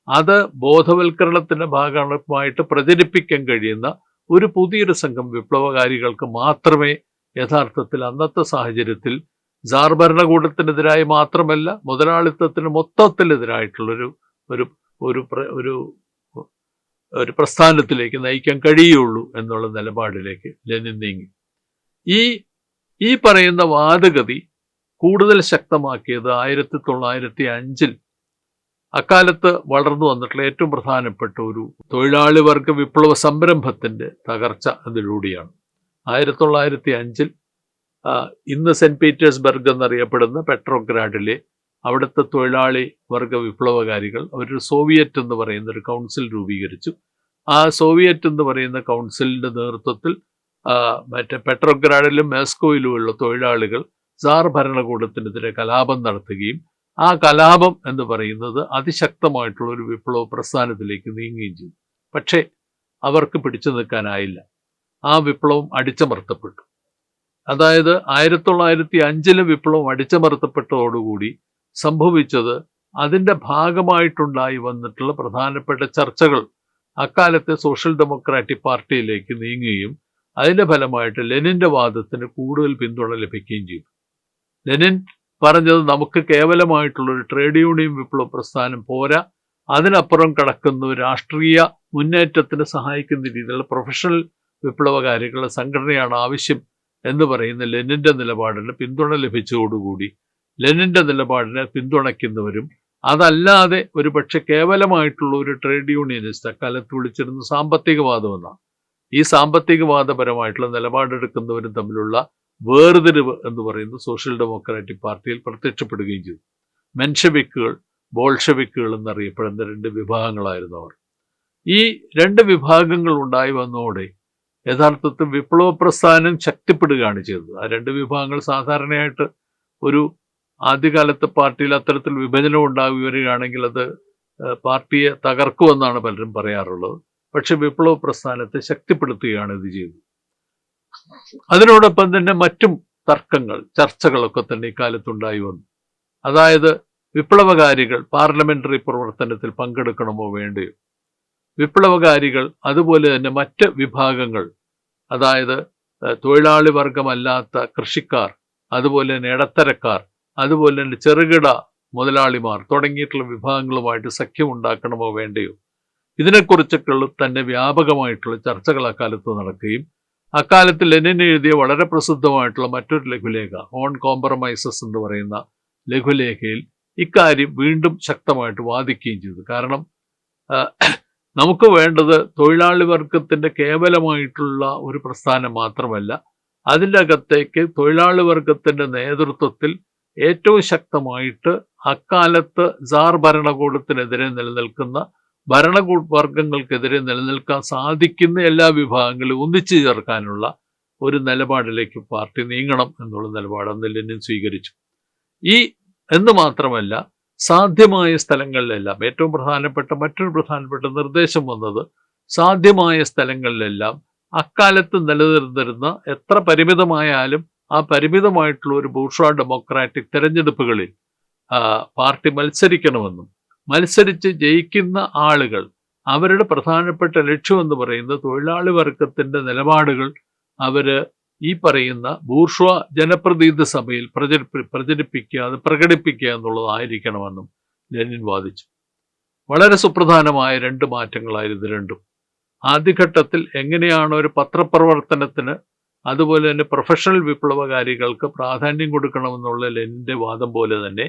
അത് ബോധവൽക്കരണത്തിൻ്റെ ഭാഗമായിട്ട് പ്രചരിപ്പിക്കാൻ കഴിയുന്ന ഒരു പുതിയൊരു സംഘം വിപ്ലവകാരികൾക്ക് മാത്രമേ യഥാർത്ഥത്തിൽ അന്നത്തെ സാഹചര്യത്തിൽ ജാർ ഭരണകൂടത്തിനെതിരായി മാത്രമല്ല മുതലാളിത്തത്തിന് മൊത്തത്തിനെതിരായിട്ടുള്ളൊരു ഒരു ഒരു ഒരു ഒരു പ്രസ്ഥാനത്തിലേക്ക് നയിക്കാൻ കഴിയുള്ളൂ എന്നുള്ള നിലപാടിലേക്ക് ലെനിൻ നീങ്ങി. ഈ പറയുന്ന വാദഗതി കൂടുതൽ ശക്തമാക്കിയത് 1905 അക്കാലത്ത് വളർന്നു വന്നിട്ടുള്ള ഏറ്റവും പ്രധാനപ്പെട്ട ഒരു തൊഴിലാളി വർഗ വിപ്ലവ സംരംഭത്തിൻ്റെ തകർച്ച അതിലൂടെയാണ്. 1905 ഇന്ന് സെന്റ് പീറ്റേഴ്സ്ബർഗ് എന്നറിയപ്പെടുന്ന പെട്രോഗ്രാഡിലെ അവിടുത്തെ തൊഴിലാളി വർഗ വിപ്ലവകാരികൾ അവരൊരു സോവിയറ്റ് എന്ന് പറയുന്ന ഒരു കൗൺസിൽ രൂപീകരിച്ചു. ആ സോവിയറ്റ് എന്ന് പറയുന്ന കൗൺസിലിൻ്റെ നേതൃത്വത്തിൽ മറ്റേ പെട്രോഗ്രാഡിലും മോസ്കോയിലുമുള്ള തൊഴിലാളികൾ സാർ ഭരണകൂടത്തിനെതിരെ കലാപം നടത്തുകയും ആ കലാപം എന്ന് പറയുന്നത് അതിശക്തമായിട്ടുള്ള ഒരു വിപ്ലവ പ്രസ്ഥാനത്തിലേക്ക് നീങ്ങുകയും ചെയ്തു. പക്ഷേ അവർക്ക് പിടിച്ചു നിൽക്കാനായില്ല. ആ വിപ്ലവം അടിച്ചമർത്തപ്പെട്ടു. അതായത് 1905 വിപ്ലവം അടിച്ചമർത്തപ്പെട്ടതോടുകൂടി സംഭവിച്ചത് അതിൻ്റെ ഭാഗമായിട്ടുണ്ടായി വന്നിട്ടുള്ള പ്രധാനപ്പെട്ട ചർച്ചകൾ അക്കാലത്തെ സോഷ്യൽ ഡെമോക്രാറ്റിക് പാർട്ടിയിലേക്ക് നീങ്ങുകയും അതിൻ്റെ ഫലമായിട്ട് ലെനിൻ്റെ വാദത്തിന് കൂടുതൽ പിന്തുണ ലഭിക്കുകയും ചെയ്തു. ലെനിൻ പറഞ്ഞത് നമുക്ക് കേവലമായിട്ടുള്ളൊരു ട്രേഡ് യൂണിയൻ വിപ്ലവ പ്രസ്ഥാനം പോരാ, അതിനപ്പുറം കടക്കുന്ന ഒരു രാഷ്ട്രീയ മുന്നേറ്റത്തിന് സഹായിക്കുന്ന രീതിയിലുള്ള പ്രൊഫഷണൽ വിപ്ലവകാരികളുടെ സംഘടനയാണ് ആവശ്യം എന്ന് പറയുന്ന ലെനിൻ്റെ നിലപാടിന് പിന്തുണ ലഭിച്ചതോടുകൂടി ലെനിൻ്റെ നിലപാടിനെ പിന്തുണയ്ക്കുന്നവരും അതല്ലാതെ ഒരു പക്ഷെ കേവലമായിട്ടുള്ള ഒരു ട്രേഡ് യൂണിയനിസ്റ്റ് അക്കാലത്ത് വിളിച്ചിരുന്ന സാമ്പത്തികവാദം എന്നാണ്. ഈ സാമ്പത്തികവാദപരമായിട്ടുള്ള നിലപാടെടുക്കുന്നവരും തമ്മിലുള്ള വേർതിരിവ് എന്ന് പറയുന്നത് സോഷ്യൽ ഡെമോക്രാറ്റിക് പാർട്ടിയിൽ പ്രത്യക്ഷപ്പെടുകയും ചെയ്തു. മെൻഷവിക്കുകൾ, ബോൾഷവിക്കുകൾ എന്നറിയപ്പെടുന്ന 2 വിഭാഗങ്ങളായിരുന്നു അവർ. ഈ 2 വിഭാഗങ്ങൾ ഉണ്ടായി വന്നതോടെ യഥാർത്ഥത്തിൽ വിപ്ലവ പ്രസ്ഥാനം ശക്തിപ്പെടുകയാണ് ചെയ്തത്. ആ 2 വിഭാഗങ്ങൾ സാധാരണയായിട്ട് ഒരു ആദ്യകാലത്തെ പാർട്ടിയിൽ അത്തരത്തിൽ വിഭജനം ഉണ്ടായി വരികയാണെങ്കിൽ അത് പാർട്ടിയെ തകർക്കുമെന്നാണ് പലരും പറയാറുള്ളത്. പക്ഷെ വിപ്ലവ പ്രസ്ഥാനത്തെ ശക്തിപ്പെടുത്തുകയാണ് ഇത് ചെയ്തത്. അതിനോടൊപ്പം തന്നെ മറ്റും തർക്കങ്ങൾ, ചർച്ചകളൊക്കെ തന്നെ ഇക്കാലത്തുണ്ടായി വന്നു. അതായത് വിപ്ലവകാരികൾ പാർലമെന്ററി പ്രവർത്തനത്തിൽ പങ്കെടുക്കണമോ വേണ്ടയോ, വിപ്ലവകാരികൾ അതുപോലെ തന്നെ മറ്റ് വിഭാഗങ്ങൾ, അതായത് തൊഴിലാളി വർഗമല്ലാത്ത കൃഷിക്കാർ, അതുപോലെ തന്നെ ഇടത്തരക്കാർ, അതുപോലെ തന്നെ ചെറുകിട മുതലാളിമാർ തുടങ്ങിയിട്ടുള്ള വിഭാഗങ്ങളുമായിട്ട് സഖ്യമുണ്ടാക്കണമോ വേണ്ടയോ, ഇതിനെക്കുറിച്ചൊക്കെ തന്നെ വ്യാപകമായിട്ടുള്ള ചർച്ചകൾ അക്കാലത്ത് നടക്കുകയും അക്കാലത്ത് ലെനിൻ എഴുതിയ വളരെ പ്രസിദ്ധമായിട്ടുള്ള മറ്റൊരു ലഘുലേഖ ഓൺ കോംപ്രമൈസസ് എന്ന് പറയുന്ന ലഘുലേഖയിൽ ഇക്കാര്യം വീണ്ടും ശക്തമായിട്ട് വാദിക്കുകയും ചെയ്തു. കാരണം നമുക്ക് വേണ്ടത് തൊഴിലാളി വർഗത്തിൻ്റെ കേവലമായിട്ടുള്ള ഒരു പ്രസ്ഥാനം മാത്രമല്ല, അതിൻ്റെ അകത്തേക്ക് തൊഴിലാളി വർഗത്തിൻ്റെ നേതൃത്വത്തിൽ ഏറ്റവും ശക്തമായിട്ട് അക്കാലത്ത് സാർ ഭരണകൂടത്തിനെതിരെ നിലനിൽക്കുന്ന ഭരണവർഗങ്ങൾക്കെതിരെ നിലനിൽക്കാൻ സാധിക്കുന്ന എല്ലാ വിഭാഗങ്ങളും ഒന്നിച്ചു ചേർക്കാനുള്ള ഒരു നിലപാടിലേക്ക് പാർട്ടി നീങ്ങണം എന്നുള്ള നിലപാട് അന്ന് ലെനിൻ സ്വീകരിച്ചു. എന്ന് മാത്രമല്ല, സാധ്യമായ സ്ഥലങ്ങളിലെല്ലാം ഏറ്റവും മറ്റൊരു പ്രധാനപ്പെട്ട നിർദ്ദേശം വന്നത്, സാധ്യമായ സ്ഥലങ്ങളിലെല്ലാം അക്കാലത്ത് നിലനിന്നിരുന്ന എത്ര പരിമിതമായാലും ആ പരിമിതമായിട്ടുള്ള ഒരു ബൂർഷ്വാ ഡെമോക്രാറ്റിക് തെരഞ്ഞെടുപ്പുകളിൽ പാർട്ടി മത്സരിക്കണമെന്നും മത്സരിച്ച് ജയിക്കുന്ന ആളുകൾ അവരുടെ പ്രധാനപ്പെട്ട ലക്ഷ്യം എന്ന് പറയുന്നത് തൊഴിലാളി വർഗത്തിന്റെ നിലപാടുകൾ അവര് ഈ പറയുന്ന ബൂർഷ്വാ ജനപ്രതിനിധി സഭയിൽ പ്രചരിപ്പിക്കുക, അത് പ്രകടിപ്പിക്കുക എന്നുള്ളതായിരിക്കണമെന്നും ലെനിൻ വാദിച്ചു. വളരെ സുപ്രധാനമായ 2 മാറ്റങ്ങളായിരുന്നു രണ്ടും. ആദ്യഘട്ടത്തിൽ എങ്ങനെയാണ് ഒരു പത്രപ്രവർത്തനത്തിന് അതുപോലെ തന്നെ പ്രൊഫഷണൽ വിപ്ലവകാരികൾക്ക് പ്രാധാന്യം കൊടുക്കണമെന്നുള്ള ലെനിന്റെ വാദം പോലെ തന്നെ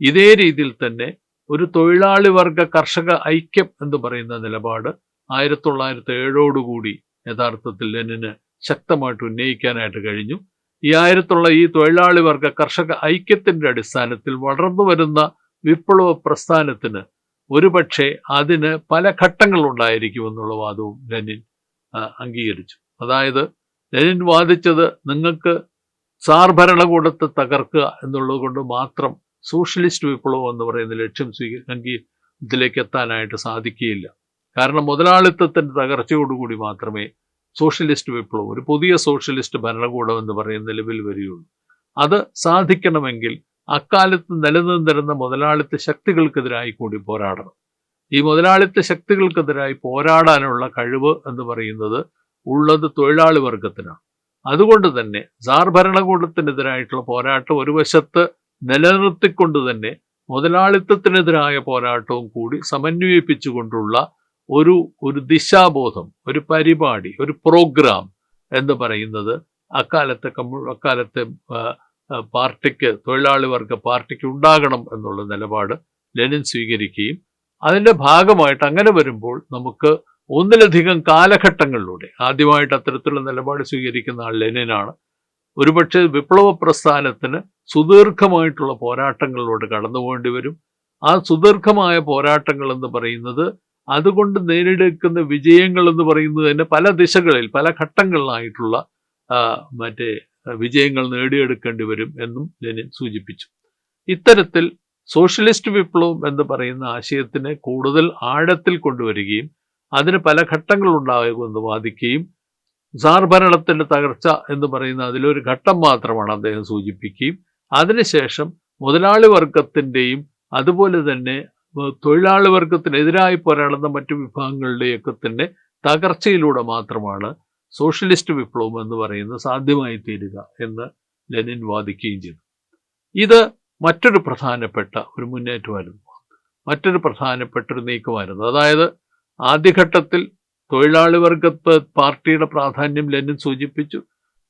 ഇതേ രീതിയിൽ തന്നെ ഒരു തൊഴിലാളി വർഗ കർഷക ഐക്യം എന്ന് പറയുന്ന നിലപാട് 1907 യഥാർത്ഥത്തിൽ ലെനിന് ശക്തമായിട്ട് ഉന്നയിക്കാനായിട്ട് കഴിഞ്ഞു. ഈ തൊഴിലാളി വർഗ കർഷക ഐക്യത്തിന്റെ അടിസ്ഥാനത്തിൽ വളർന്നു വരുന്ന വിപ്ലവ പ്രസ്ഥാനത്തിന് ഒരുപക്ഷെ അതിന് പല ഘട്ടങ്ങളുണ്ടായിരിക്കുമെന്നുള്ള വാദവും ലെനിൻ അംഗീകരിച്ചു. അതായത് ലെനിൻ വാദിച്ചത് നിങ്ങൾക്ക് സാർ ഭരണകൂടത്തെ തകർക്കുക എന്നുള്ളത് കൊണ്ട് മാത്രം സോഷ്യലിസ്റ്റ് വിപ്ലവം എന്ന് പറയുന്ന ലക്ഷ്യം ഇതിലേക്ക് എത്താനായിട്ട് സാധിക്കുകയില്ല. കാരണം മുതലാളിത്തത്തിന്റെ തകർച്ചയോടുകൂടി മാത്രമേ സോഷ്യലിസ്റ്റ് വിപ്ലവം, ഒരു പുതിയ സോഷ്യലിസ്റ്റ് ഭരണകൂടം എന്ന് പറയുന്ന നിലവിൽ വരികയുള്ളൂ. അത് സാധിക്കണമെങ്കിൽ അക്കാലത്ത് നിലനിന്നിരുന്ന മുതലാളിത്ത ശക്തികൾക്കെതിരായി കൂടി പോരാടണം. ഈ മുതലാളിത്ത ശക്തികൾക്കെതിരായി പോരാടാനുള്ള കഴിവ് എന്ന് പറയുന്നത് ഉള്ളത് തൊഴിലാളി വർഗത്തിനാണ്. അതുകൊണ്ട് തന്നെ സാർ ഭരണകൂടത്തിനെതിരായിട്ടുള്ള പോരാട്ടം ഒരു വശത്ത് നിലനിർത്തിക്കൊണ്ട് തന്നെ മുതലാളിത്തത്തിനെതിരായ പോരാട്ടവും കൂടി സമന്വയിപ്പിച്ചുകൊണ്ടുള്ള ഒരു ദിശാബോധം, ഒരു പരിപാടി, ഒരു പ്രോഗ്രാം എന്ന് പറയുന്നത് അക്കാലത്തെ പാർട്ടിക്ക്, തൊഴിലാളി വർഗ പാർട്ടിക്ക് ഉണ്ടാകണം എന്നുള്ള നിലപാട് ലെനിൻ സ്വീകരിക്കുകയും അതിന്റെ ഭാഗമായിട്ട് അങ്ങനെ വരുമ്പോൾ നമുക്ക് ഒന്നിലധികം കാലഘട്ടങ്ങളിലൂടെ ആദ്യമായിട്ട് അത്തരത്തിലുള്ള നിലപാട് സ്വീകരിക്കുന്ന ആൾ ലെനിനാണ്. ഒരുപക്ഷെ വിപ്ലവ പ്രസ്ഥാനത്തിന് സുദീർഘമായിട്ടുള്ള പോരാട്ടങ്ങളിലൂടെ കടന്നു പോകേണ്ടി വരും. ആ സുദീർഘമായ പോരാട്ടങ്ങൾ എന്ന് പറയുന്നത് അതുകൊണ്ട് നേടിയെടുക്കുന്ന വിജയങ്ങൾ എന്ന് പറയുന്നത് തന്നെ പല ദിശകളിൽ പല ഘട്ടങ്ങളിലായിട്ടുള്ള വിജയങ്ങൾ നേടിയെടുക്കേണ്ടി വരും എന്നും ലെനിൻ സൂചിപ്പിച്ചു. ഇത്തരത്തിൽ സോഷ്യലിസ്റ്റ് വിപ്ലവം എന്ന് പറയുന്ന ആശയത്തിനെ കൂടുതൽ ആഴത്തിൽ കൊണ്ടുവരികയും അതിന് പല ഘട്ടങ്ങളുണ്ടാകുമെന്ന് വാദിക്കുകയും സാർ ഭരണത്തിന്റെ തകർച്ച എന്ന് പറയുന്ന അതിലൊരു ഘട്ടം മാത്രമാണ് അദ്ദേഹം സൂചിപ്പിക്കുകയും അതിനുശേഷം മുതലാളി വർഗത്തിൻ്റെയും അതുപോലെ തന്നെ തൊഴിലാളി വർഗത്തിനെതിരായി പോരാടുന്ന മറ്റു വിഭാഗങ്ങളുടെയൊക്കെ തന്നെ തകർച്ചയിലൂടെ മാത്രമാണ് സോഷ്യലിസ്റ്റ് വിപ്ലവം എന്ന് പറയുന്നത് സാധ്യമായി തീരുക എന്ന് ലെനിൻ വാദിക്കുകയും ചെയ്തു. ഇത് മറ്റൊരു പ്രധാനപ്പെട്ട ഒരു മുന്നേറ്റമായിരുന്നു, മറ്റൊരു പ്രധാനപ്പെട്ട ഒരു നീക്കമായിരുന്നു. അതായത് ആദ്യഘട്ടത്തിൽ തൊഴിലാളി വർഗ പാർട്ടിയുടെ പ്രാധാന്യം ലെനിൻ സൂചിപ്പിച്ചു.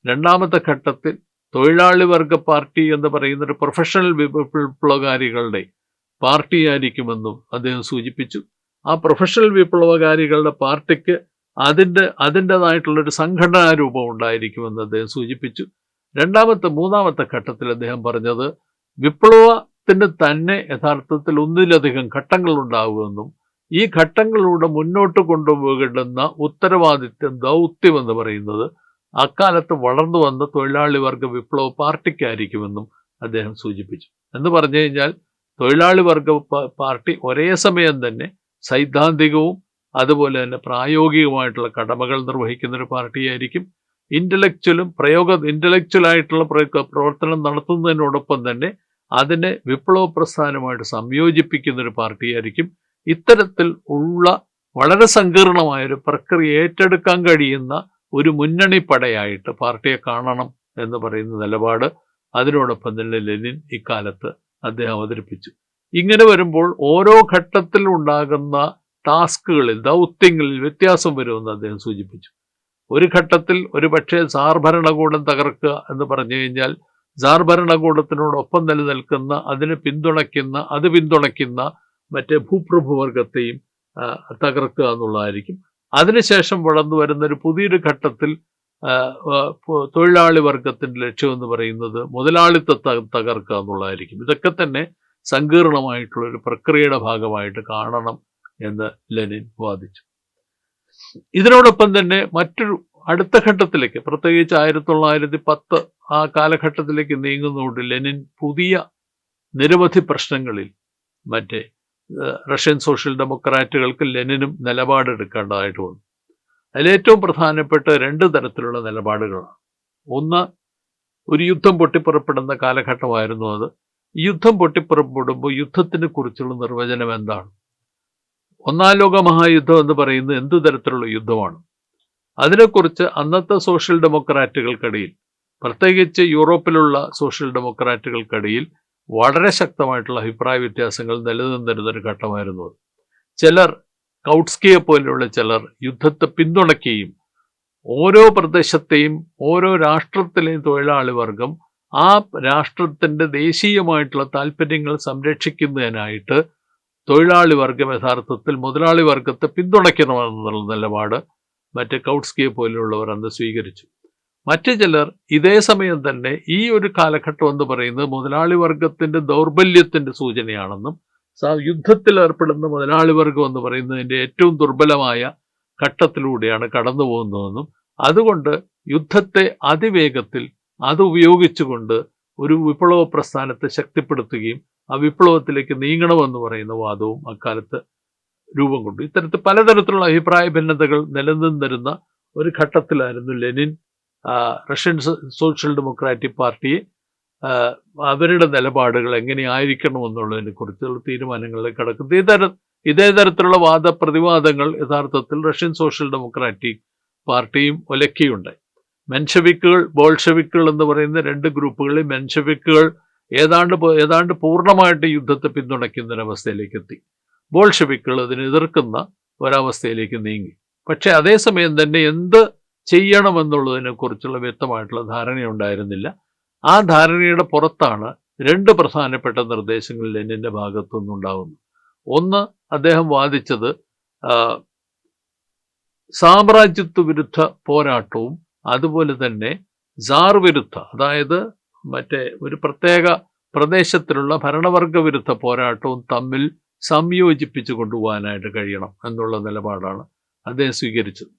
രണ്ടാമത്തെ ഘട്ടത്തിൽ തൊഴിലാളി വർഗ പാർട്ടി എന്ന് പറയുന്ന ഒരു പ്രൊഫഷണൽ വിപ്ലവകാരികളുടെ പാർട്ടിയായിരിക്കുമെന്നും അദ്ദേഹം സൂചിപ്പിച്ചു. ആ പ്രൊഫഷണൽ വിപ്ലവകാരികളുടെ പാർട്ടിക്ക് അതിൻ്റെതായിട്ടുള്ളൊരു സംഘടനാ രൂപം ഉണ്ടായിരിക്കുമെന്ന് അദ്ദേഹം സൂചിപ്പിച്ചു. മൂന്നാമത്തെ ഘട്ടത്തിൽ അദ്ദേഹം പറഞ്ഞത് വിപ്ലവത്തിന് തന്നെ യഥാർത്ഥത്തിൽ ഒന്നിലധികം ഘട്ടങ്ങൾ ഉണ്ടാകുമെന്നും ഈ ഘട്ടങ്ങളിലൂടെ മുന്നോട്ട് കൊണ്ടുപോകേണ്ടുന്ന ഉത്തരവാദിത്വം, ദൗത്യം എന്ന് പറയുന്നത് അക്കാലത്ത് വളർന്നു വന്ന തൊഴിലാളി വർഗ വിപ്ലവ പാർട്ടിക്കായിരിക്കുമെന്നും അദ്ദേഹം സൂചിപ്പിച്ചു. എന്ന് പറഞ്ഞു കഴിഞ്ഞാൽ തൊഴിലാളി വർഗ പാർട്ടി ഒരേ സമയം തന്നെ സൈദ്ധാന്തികവും അതുപോലെ തന്നെ പ്രായോഗികമായിട്ടുള്ള കടമകൾ നിർവഹിക്കുന്ന ഒരു പാർട്ടിയായിരിക്കും. ഇന്റലക്ച്വലായിട്ടുള്ള പ്രവർത്തനം നടത്തുന്നതിനോടൊപ്പം തന്നെ അതിനെ വിപ്ലവ പ്രസ്ഥാനമായിട്ട് സംയോജിപ്പിക്കുന്ന ഒരു പാർട്ടിയായിരിക്കും. ഇത്തരത്തിൽ ഉള്ള വളരെ സങ്കീർണമായൊരു പ്രക്രിയ ഏറ്റെടുക്കാൻ കഴിയുന്ന ഒരു മുന്നണി പടയായിട്ട് പാർട്ടിയെ കാണണം എന്ന് പറയുന്ന നിലപാട് അതിനോടൊപ്പം തന്നെ ലെനിൻ ഇക്കാലത്ത് അദ്ദേഹം അവതരിപ്പിച്ചു. ഇങ്ങനെ വരുമ്പോൾ ഓരോ ഘട്ടത്തിൽ ഉണ്ടാകുന്ന ടാസ്കുകളിൽ, ദൗത്യങ്ങളിൽ വ്യത്യാസം വരുമെന്ന് അദ്ദേഹം സൂചിപ്പിച്ചു. ഒരു ഘട്ടത്തിൽ ഒരു പക്ഷേ സാർ ഭരണകൂടം തകർക്കുക എന്ന് പറഞ്ഞു കഴിഞ്ഞാൽ സാർ ഭരണകൂടത്തിനോടൊപ്പം നിലനിൽക്കുന്ന അത് പിന്തുണയ്ക്കുന്ന മറ്റേ ഭൂപ്രഭുവർഗത്തെയും തകർക്കുക എന്നുള്ളതായിരിക്കും. അതിനുശേഷം വളർന്നു വരുന്ന ഒരു പുതിയൊരു ഘട്ടത്തിൽ തൊഴിലാളി വർഗത്തിന്റെ ലക്ഷ്യം എന്ന് പറയുന്നത് മുതലാളിത്തത്തെ തകർക്കുക എന്നുള്ളതായിരിക്കും. ഇതൊക്കെ തന്നെ സങ്കീർണമായിട്ടുള്ള ഒരു പ്രക്രിയയുടെ ഭാഗമായിട്ട് കാണണം എന്ന് ലെനിൻ വാദിച്ചു. ഇതിനോടൊപ്പം തന്നെ മറ്റൊരു അടുത്ത ഘട്ടത്തിലേക്ക്, പ്രത്യേകിച്ച് 1910 ആ കാലഘട്ടത്തിലേക്ക് നീങ്ങുന്നതുകൊണ്ട് ലെനിൻ പുതിയ നിരവധി പ്രശ്നങ്ങളിൽ റഷ്യൻ സോഷ്യൽ ഡെമോക്രാറ്റുകൾക്ക് ലെനിനും നിലപാടെടുക്കേണ്ടതായിട്ട് വന്നു. അതിലേറ്റവും പ്രധാനപ്പെട്ട 2 തരത്തിലുള്ള നിലപാടുകളാണ്. ഒന്ന്, ഒരു യുദ്ധം പൊട്ടിപ്പുറപ്പെടുന്ന കാലഘട്ടമായിരുന്നു അത്. ഈ യുദ്ധം പൊട്ടിപ്പുറപ്പെടുമ്പോൾ യുദ്ധത്തിനെ കുറിച്ചുള്ള നിർവചനം എന്താണ്? ഒന്നാം ലോക മഹായുദ്ധം എന്ന് പറയുന്നത് എന്തു തരത്തിലുള്ള യുദ്ധമാണ്? അതിനെക്കുറിച്ച് അന്നത്തെ സോഷ്യൽ ഡെമോക്രാറ്റുകൾക്കിടയിൽ, പ്രത്യേകിച്ച് യൂറോപ്പിലുള്ള സോഷ്യൽ ഡെമോക്രാറ്റുകൾക്കിടയിൽ വളരെ ശക്തമായിട്ടുള്ള അഭിപ്രായ വ്യത്യാസങ്ങൾ നിലനിന്നിരുന്നൊരു ഘട്ടമായിരുന്നു അത്. ചിലർ, കൗട്സ്കിയെ പോലെയുള്ള ചിലർ യുദ്ധത്തെ പിന്തുണയ്ക്കുകയും ഓരോ പ്രദേശത്തെയും ഓരോ രാഷ്ട്രത്തിലെയും തൊഴിലാളി വർഗം ആ രാഷ്ട്രത്തിൻ്റെ ദേശീയമായിട്ടുള്ള താല്പര്യങ്ങൾ സംരക്ഷിക്കുന്നതിനായിട്ട് തൊഴിലാളി വർഗം യഥാർത്ഥത്തിൽ മുതലാളി വർഗത്തെ പിന്തുണയ്ക്കണമെന്നുള്ള നിലപാട് മറ്റ് കൗട്സ്കിയെ പോലെയുള്ളവർ അന്ന് സ്വീകരിച്ചു. മറ്റു ചിലർ ഇതേ സമയം തന്നെ ഈ ഒരു കാലഘട്ടം എന്ന് പറയുന്നത് മുതലാളി വർഗത്തിൻ്റെ ദൗർബല്യത്തിൻ്റെ സൂചനയാണെന്നും യുദ്ധത്തിൽ ഏർപ്പെടുന്ന മുതലാളി വർഗം എന്ന് പറയുന്നതിൻ്റെ ഏറ്റവും ദുർബലമായ ഘട്ടത്തിലൂടെയാണ് കടന്നു പോകുന്നതെന്നും അതുകൊണ്ട് യുദ്ധത്തെ അതിവേഗത്തിൽ അത് ഉപയോഗിച്ചുകൊണ്ട് ഒരു വിപ്ലവ പ്രസ്ഥാനത്തെ ശക്തിപ്പെടുത്തുകയും ആ വിപ്ലവത്തിലേക്ക് നീങ്ങണമെന്ന് പറയുന്ന വാദവും അക്കാലത്ത് രൂപം കൊണ്ടു. ഇത്തരത്തിൽ പലതരത്തിലുള്ള അഭിപ്രായ ഭിന്നതകൾ നിലനിന്നിരുന്ന ഒരു ഘട്ടത്തിലായിരുന്നു ലെനിൻ റഷ്യൻ സോഷ്യൽ ഡെമോക്രാറ്റിക് പാർട്ടിയെ അവരുടെ നിലപാടുകൾ എങ്ങനെയായിരിക്കണമെന്നുള്ളതിനെ കുറിച്ചുള്ള തീരുമാനങ്ങളിലേക്ക് കടക്കുന്നത്. ഇതേ തരത്തിലുള്ള വാദപ്രതിവാദങ്ങൾ യഥാർത്ഥത്തിൽ റഷ്യൻ സോഷ്യൽ ഡെമോക്രാറ്റിക് പാർട്ടിയും ഒലക്കുകയുണ്ടായി. മെൻഷവിക്കുകൾ, ബോൾഷവിക്കുകൾ എന്ന് പറയുന്ന രണ്ട് ഗ്രൂപ്പുകളിൽ മെൻഷവിക്കുകൾ ഏതാണ്ട് പൂർണ്ണമായിട്ട് യുദ്ധത്തെ പിന്തുണയ്ക്കുന്നൊരവസ്ഥയിലേക്ക് എത്തി. ബോൾഷവിക്കുകൾ അതിനെ എതിർക്കുന്ന ഒരവസ്ഥയിലേക്ക് നീങ്ങി. പക്ഷെ അതേസമയം തന്നെ എന്ത് ചെയ്യണമെന്നുള്ളതിനെ കുറിച്ചുള്ള വ്യക്തമായിട്ടുള്ള ധാരണയുണ്ടായിരുന്നില്ല. ആ ധാരണയുടെ പുറത്താണ് രണ്ട് പ്രധാനപ്പെട്ട നിർദ്ദേശങ്ങൾ ലെനിൻ്റെ ഭാഗത്തുനിന്നുണ്ടാകുന്നത്. ഒന്ന്, അദ്ദേഹം വാദിച്ചത് സാമ്രാജ്യത്വ വിരുദ്ധ പോരാട്ടവും അതുപോലെ തന്നെ സാർ വിരുദ്ധ, അതായത് മറ്റേ ഒരു പ്രത്യേക പ്രദേശത്തിലുള്ള ഭരണവർഗ വിരുദ്ധ പോരാട്ടവും തമ്മിൽ സംയോജിപ്പിച്ചു കൊണ്ടുപോകാനായിട്ട് കഴിയണം എന്നുള്ള നിലപാടാണ് അദ്ദേഹം സ്വീകരിച്ചത്.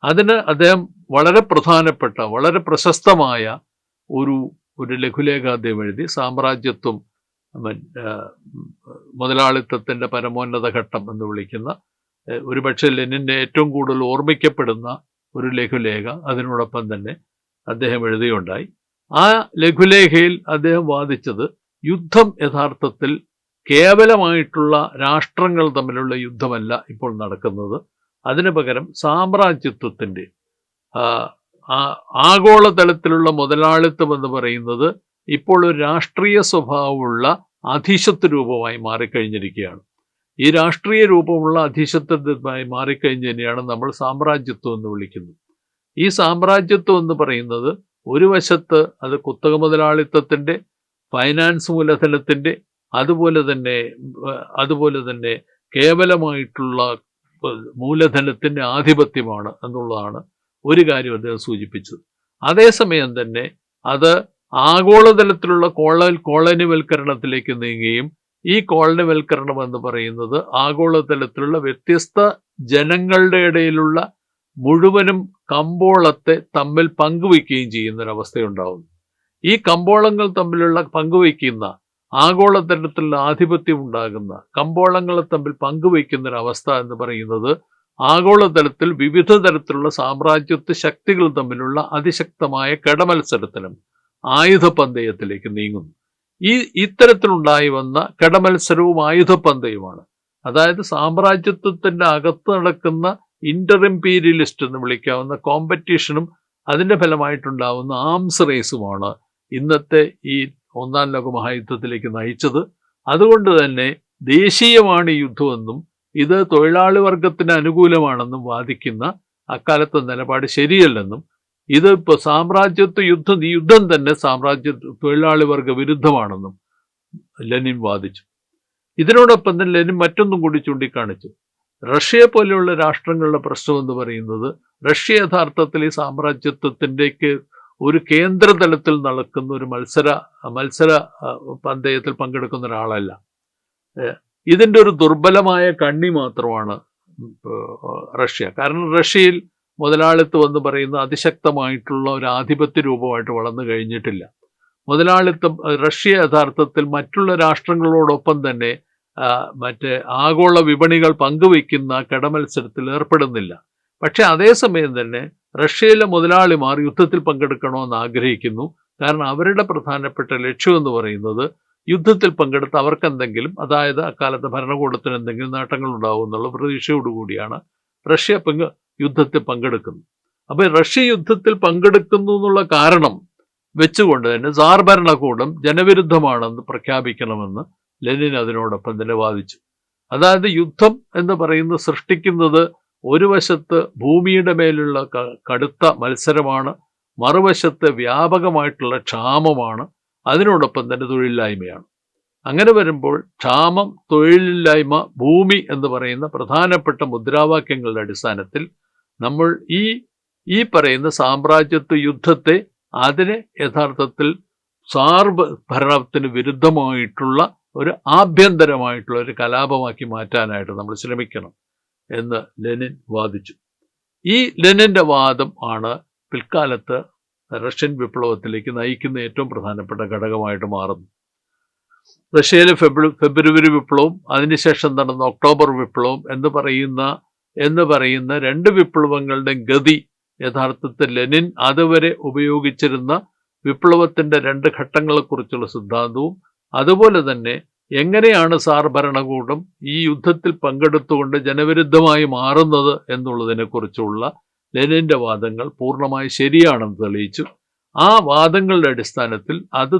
അതിന് അദ്ദേഹം വളരെ പ്രധാനപ്പെട്ട, വളരെ പ്രശസ്തമായ ഒരു ലഘുലേഖ അദ്ദേഹം എഴുതി. സാമ്രാജ്യത്വം, മുതലാളിത്തത്തിൻ്റെ പരമോന്നത ഘട്ടം എന്ന് വിളിക്കുന്ന, ഒരുപക്ഷെ ലെനിൻ്റെ ഏറ്റവും കൂടുതൽ ഓർമ്മിക്കപ്പെടുന്ന ഒരു ലഘുലേഖ അതിനോടൊപ്പം തന്നെ അദ്ദേഹം എഴുതുകയുണ്ടായി. ആ ലഘുലേഖയിൽ അദ്ദേഹം വാദിച്ചത് യുദ്ധം യഥാർത്ഥത്തിൽ കേവലമായിട്ടുള്ള രാഷ്ട്രങ്ങൾ തമ്മിലുള്ള യുദ്ധമല്ല ഇപ്പോൾ നടക്കുന്നത്. അതിനു പകരം സാമ്രാജ്യത്വത്തിൻ്റെ ആഗോളതലത്തിലുള്ള മുതലാളിത്തം എന്ന് പറയുന്നത് ഇപ്പോൾ ഒരു രാഷ്ട്രീയ സ്വഭാവമുള്ള അധീശത്വ രൂപമായി മാറിക്കഴിഞ്ഞിരിക്കുകയാണ്. ഈ രാഷ്ട്രീയ രൂപമുള്ള അധീശത്വമായി മാറിക്കഴിഞ്ഞതിനെയാണ് നമ്മൾ സാമ്രാജ്യത്വം എന്ന് വിളിക്കുന്നത്. ഈ സാമ്രാജ്യത്വം എന്ന് പറയുന്നത് ഒരു വശത്ത് അത് കുത്തക മുതലാളിത്തത്തിൻ്റെ, ഫൈനാൻസ് മൂലധനത്തിൻ്റെ, അതുപോലെ തന്നെ കേവലമായിട്ടുള്ള മൂലധനത്തിൻ്റെ ആധിപത്യമാണ് എന്നുള്ളതാണ് ഒരു കാര്യം അദ്ദേഹം സൂചിപ്പിച്ചത്. അതേസമയം തന്നെ അത് ആഗോളതലത്തിലുള്ള കോളനിവൽക്കരണത്തിലേക്ക് നീങ്ങുകയും ഈ കോളനിവൽക്കരണം എന്ന് പറയുന്നത് ആഗോളതലത്തിലുള്ള വ്യത്യസ്ത ജനങ്ങളുടെ ഇടയിലുള്ള മുഴുവനും കമ്പോളത്തെ തമ്മിൽ പങ്കുവയ്ക്കുകയും ചെയ്യുന്നൊരവസ്ഥയുണ്ടാകുന്നു. ഈ കമ്പോളങ്ങൾ തമ്മിലുള്ള പങ്കുവയ്ക്കുന്ന, ആഗോളതലത്തിലുള്ള ആധിപത്യം ഉണ്ടാകുന്ന കമ്പോളങ്ങളെ തമ്മിൽ പങ്കുവയ്ക്കുന്നൊരവസ്ഥ എന്ന് പറയുന്നത് ആഗോളതലത്തിൽ വിവിധ തരത്തിലുള്ള സാമ്രാജ്യത്വ ശക്തികൾ തമ്മിലുള്ള അതിശക്തമായ കടമത്സരത്തിനും ആയുധപന്തയത്തിലേക്ക് നീങ്ങുന്നു. ഇത്തരത്തിലുണ്ടായി വന്ന കടമത്സരവും ആയുധപന്തയവുമാണ്, അതായത് സാമ്രാജ്യത്വത്തിൻ്റെ അകത്ത് നടക്കുന്ന ഇന്റർ ഇംപീരിയലിസ്റ്റ് എന്ന് വിളിക്കാവുന്ന കോമ്പറ്റീഷനും അതിൻ്റെ ഫലമായിട്ടുണ്ടാവുന്ന ആംസ് റേസുമാണ് ഇന്നത്തെ ഈ ഒന്നാം ലോക മഹായുദ്ധത്തിലേക്ക് നയിച്ചത്. അതുകൊണ്ട് തന്നെ ദേശീയമാണ് ഈ യുദ്ധമെന്നും ഇത് തൊഴിലാളി വർഗത്തിന് അനുകൂലമാണെന്നും വാദിക്കുന്ന അക്കാലത്തെ നിലപാട് ശരിയല്ലെന്നും, ഇത് ഇപ്പോൾ ഈ യുദ്ധം തന്നെ തൊഴിലാളി വർഗ വിരുദ്ധമാണെന്നും ലെനിൻ വാദിച്ചു. ഇതിനോടൊപ്പം തന്നെ ലെനിൻ മറ്റൊന്നും കൂടി ചൂണ്ടിക്കാണിച്ചു. റഷ്യയെ പോലെയുള്ള രാഷ്ട്രങ്ങളുടെ പ്രശ്നം എന്ന് പറയുന്നത് റഷ്യ യഥാർത്ഥത്തിൽ ഈ സാമ്രാജ്യത്വത്തിൻ്റെക്ക് ഒരു കേന്ദ്രതലത്തിൽ നടക്കുന്ന ഒരു മത്സര പന്തയത്തിൽ പങ്കെടുക്കുന്ന ഒരാളല്ല. ഇതിൻ്റെ ഒരു ദുർബലമായ കണ്ണി മാത്രമാണ് റഷ്യ. കാരണം റഷ്യയിൽ മുതലാളിത്തം എന്ന് പറയുന്ന അതിശക്തമായിട്ടുള്ള ഒരു ആധിപത്യ രൂപമായിട്ട് വളർന്നു കഴിഞ്ഞിട്ടില്ല. റഷ്യ യഥാർത്ഥത്തിൽ മറ്റുള്ള രാഷ്ട്രങ്ങളോടൊപ്പം തന്നെ മറ്റേ ആഗോള വിപണികൾ പങ്കുവയ്ക്കുന്ന കടമത്സരത്തിൽ ഏർപ്പെടുന്നില്ല. പക്ഷെ അതേസമയം തന്നെ റഷ്യയിലെ മുതലാളിമാർ യുദ്ധത്തിൽ പങ്കെടുക്കണമെന്ന് ആഗ്രഹിക്കുന്നു. കാരണം അവരുടെ പ്രധാനപ്പെട്ട ലക്ഷ്യം എന്ന് പറയുന്നത് യുദ്ധത്തിൽ പങ്കെടുത്ത് അവർക്കെന്തെങ്കിലും, അതായത് അക്കാലത്ത് ഭരണകൂടത്തിന് എന്തെങ്കിലും നേട്ടങ്ങൾ ഉണ്ടാവും എന്നുള്ള പ്രതീക്ഷയോടുകൂടിയാണ് റഷ്യ യുദ്ധത്തിൽ പങ്കെടുക്കുന്നത്. അപ്പോൾ റഷ്യ യുദ്ധത്തിൽ പങ്കെടുക്കുന്നു എന്നുള്ള കാരണം വെച്ചുകൊണ്ട് തന്നെ സാർ ഭരണകൂടം ജനവിരുദ്ധമാണെന്ന് പ്രഖ്യാപിക്കണമെന്ന് ലെനിൻ അതിനോടൊപ്പം തന്നെ വാദിച്ചു. അതായത് യുദ്ധം എന്ന് പറയുന്നത് സൃഷ്ടിക്കുന്നത് ഒരു വശത്ത് ഭൂമിയുടെ മേലുള്ള കടുത്ത മത്സരമാണ്, മറുവശത്ത് വ്യാപകമായിട്ടുള്ള ക്ഷാമമാണ്, അതിനോടൊപ്പം തന്നെ തൊഴിലില്ലായ്മയാണ്. അങ്ങനെ വരുമ്പോൾ ക്ഷാമം, തൊഴിലില്ലായ്മ, ഭൂമി എന്ന് പറയുന്ന പ്രധാനപ്പെട്ട മുദ്രാവാക്യങ്ങളുടെ അടിസ്ഥാനത്തിൽ നമ്മൾ ഈ പറയുന്ന സാമ്രാജ്യത്വ യുദ്ധത്തെ അതിനെ യഥാർത്ഥത്തിൽ സാർ ഭരണത്തിന് വിരുദ്ധമായിട്ടുള്ള ഒരു ആഭ്യന്തരമായിട്ടുള്ള ഒരു കലാപമാക്കി മാറ്റാനായിട്ട് നമ്മൾ ശ്രമിക്കണം എന്ന് ലെനിൻ വാദിച്ചു. ഈ ലെനിൻ്റെ വാദം ആണ് പിൽക്കാലത്ത് റഷ്യൻ വിപ്ലവത്തിലേക്ക് നയിക്കുന്ന ഏറ്റവും പ്രധാനപ്പെട്ട ഘടകമായിട്ട് മാറുന്നു. റഷ്യയിലെ ഫെബ്രുവരി വിപ്ലവം, അതിനുശേഷം നടന്ന ഒക്ടോബർ വിപ്ലവം എന്ന് പറയുന്ന രണ്ട് വിപ്ലവങ്ങളുടെ ഗതി യഥാർത്ഥത്തിൽ ലെനിൻ അതുവരെ ഉപയോഗിച്ചിരുന്ന വിപ്ലവത്തിൻ്റെ രണ്ട് ഘട്ടങ്ങളെക്കുറിച്ചുള്ള സിദ്ധാന്തവും അതുപോലെ തന്നെ എങ്ങനെയാണ് സാർ ഭരണകൂടം ഈ യുദ്ധത്തിൽ പങ്കെടുത്തുകൊണ്ട് ജനവിരുദ്ധമായി മാറുന്നത് എന്നുള്ളതിനെക്കുറിച്ചുള്ള ലെനിൻ്റെ വാദങ്ങൾ പൂർണ്ണമായി ശരിയാണെന്ന് തെളിയിച്ചു. ആ വാദങ്ങളുടെ അടിസ്ഥാനത്തിൽ അത്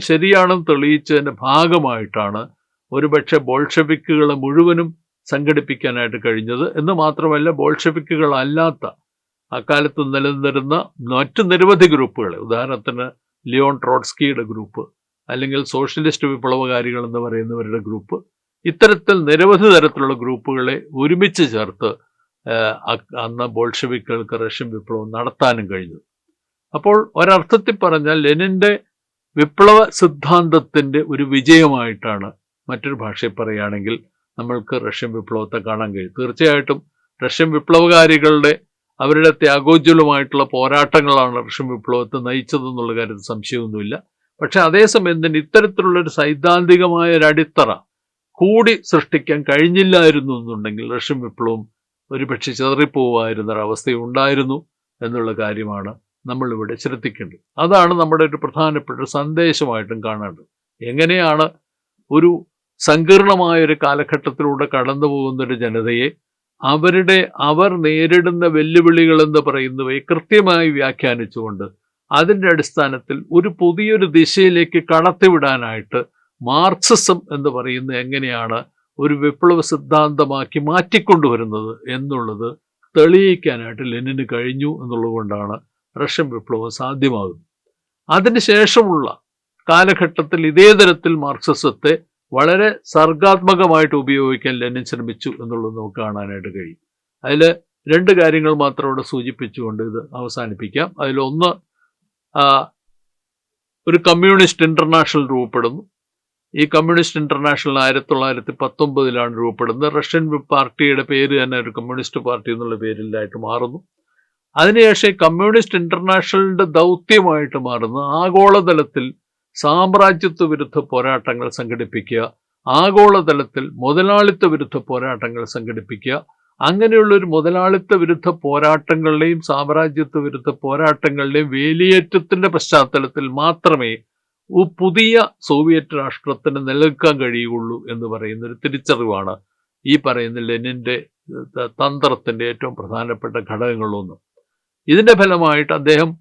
ശരിയാണെന്ന് തെളിയിച്ചതിൻ്റെ ഭാഗമായിട്ടാണ് ഒരുപക്ഷെ ബോൾഷെവിക്കുകളെ മുഴുവനും സംഘടിപ്പിക്കാനായിട്ട് കഴിഞ്ഞത് എന്ന് മാത്രമല്ല, ബോൾഷെവിക്കുകളല്ലാത്ത അക്കാലത്ത് നിലനിന്നിരുന്ന മറ്റു നിരവധി ഗ്രൂപ്പുകളെ, ഉദാഹരണത്തിന് ലിയോൺ ട്രോട്സ്കിയുടെ ഗ്രൂപ്പ്, അല്ലെങ്കിൽ സോഷ്യലിസ്റ്റ് വിപ്ലവകാരികൾ എന്ന് പറയുന്നവരുടെ ഗ്രൂപ്പ്, ഇത്തരത്തിൽ നിരവധി തരത്തിലുള്ള ഗ്രൂപ്പുകളെ ഒരുമിച്ച് ചേർത്ത് അന്ന് ബോൾഷെവിക്കുകൾക്ക് റഷ്യൻ വിപ്ലവം നടത്താനും കഴിഞ്ഞു. അപ്പോൾ ഒരർത്ഥത്തിൽ പറഞ്ഞാൽ ലെനിൻ്റെ വിപ്ലവ സിദ്ധാന്തത്തിൻ്റെ ഒരു വിജയമായിട്ടാണ് മറ്റൊരു ഭാഷയിൽ പറയുകയാണെങ്കിൽ നമ്മൾക്ക് റഷ്യൻ വിപ്ലവത്തെ കാണാൻ കഴിയും. തീർച്ചയായിട്ടും റഷ്യൻ വിപ്ലവകാരികളുടെ അവരുടെ ത്യാഗോജ്വലമായിട്ടുള്ള പോരാട്ടങ്ങളാണ് റഷ്യൻ വിപ്ലവത്തെ നയിച്ചതെന്നുള്ള കാര്യത്തിൽ സംശയമൊന്നുമില്ല. പക്ഷെ അതേസമയം തന്നെ ഇത്തരത്തിലുള്ളൊരു സൈദ്ധാന്തികമായ ഒരു അടിത്തറ കൂടി സൃഷ്ടിക്കാൻ കഴിഞ്ഞില്ലായിരുന്നു എന്നുണ്ടെങ്കിൽ റഷ്യൻ വിപ്ലവം ഒരുപക്ഷെ ചിതറിപ്പോവായിരുന്നൊരവസ്ഥയുണ്ടായിരുന്നു എന്നുള്ള കാര്യമാണ് നമ്മളിവിടെ ശ്രദ്ധിക്കേണ്ടത്. അതാണ് നമ്മുടെ ഒരു പ്രധാനപ്പെട്ട സന്ദേശമായിട്ടും കാണേണ്ടത്. എങ്ങനെയാണ് ഒരു സങ്കീർണമായൊരു കാലഘട്ടത്തിലൂടെ കടന്നു പോകുന്നൊരു ജനതയെ അവർ നേരിടുന്ന വെല്ലുവിളികൾ എന്ന് പറയുന്നവയെ കൃത്യമായി വ്യാഖ്യാനിച്ചുകൊണ്ട് അതിൻ്റെ അടിസ്ഥാനത്തിൽ ഒരു പുതിയൊരു ദിശയിലേക്ക് കടത്തിവിടാനായിട്ട് മാർക്സിസം എന്ന് പറയുന്നത് എങ്ങനെയാണ് ഒരു വിപ്ലവ സിദ്ധാന്തമാക്കി മാറ്റിക്കൊണ്ടുവരുന്നത് എന്നുള്ളത് തെളിയിക്കാനായിട്ട് ലെനിന് കഴിഞ്ഞു എന്നുള്ളതുകൊണ്ടാണ് റഷ്യൻ വിപ്ലവം സാധ്യമാകുന്നത്. അതിനുശേഷമുള്ള കാലഘട്ടത്തിൽ ഇതേ തരത്തിൽ മാർക്സിസത്തെ വളരെ സർഗാത്മകമായിട്ട് ഉപയോഗിക്കാൻ ലെനിൻ ശ്രമിച്ചു എന്നുള്ളത് നമുക്ക് കാണാനായിട്ട് കഴിയും. അതിൽ രണ്ട് കാര്യങ്ങൾ മാത്രം ഇവിടെ സൂചിപ്പിച്ചുകൊണ്ട് ഇത് അവസാനിപ്പിക്കാം. അതിലൊന്ന്, ഒരു കമ്മ്യൂണിസ്റ്റ് ഇന്റർനാഷണൽ രൂപപ്പെടുന്നു. ഈ കമ്മ്യൂണിസ്റ്റ് ഇന്റർനാഷണൽ 1919 രൂപപ്പെടുന്നത്. റഷ്യൻ പാർട്ടിയുടെ പേര് തന്നെ ഒരു കമ്മ്യൂണിസ്റ്റ് പാർട്ടി എന്നുള്ള പേരിലായിട്ട് മാറുന്നു. അതിനുശേഷം കമ്മ്യൂണിസ്റ്റ് ഇന്റർനാഷണലിന്റെ ദൗത്യമായിട്ട് മാറുന്നത് ആഗോളതലത്തിൽ സാമ്രാജ്യത്വ വിരുദ്ധ പോരാട്ടങ്ങൾ സംഘടിപ്പിക്കുക, ആഗോളതലത്തിൽ മുതലാളിത്ത വിരുദ്ധ പോരാട്ടങ്ങൾ സംഘടിപ്പിക്കുക. അങ്ങനെയുള്ളൊരു മുതലാളിത്ത വിരുദ്ധ പോരാട്ടങ്ങളുടെയും സാമ്രാജ്യത്വ വിരുദ്ധ പോരാട്ടങ്ങളുടെയും വേലിയേറ്റത്തിന്റെ പശ്ചാത്തലത്തിൽ മാത്രമേ പുതിയ സോവിയറ്റ് രാഷ്ട്രത്തിന് നിലനിൽക്കാൻ കഴിയുള്ളൂ എന്ന് പറയുന്ന ഒരു തിരിച്ചറിവാണ് ഈ പറയുന്ന ലെനിൻ്റെ തന്ത്രത്തിന്റെ ഏറ്റവും പ്രധാനപ്പെട്ട ഘടകങ്ങളൊന്നും. ഇതിന്റെ ഫലമായിട്ട് അദ്ദേഹം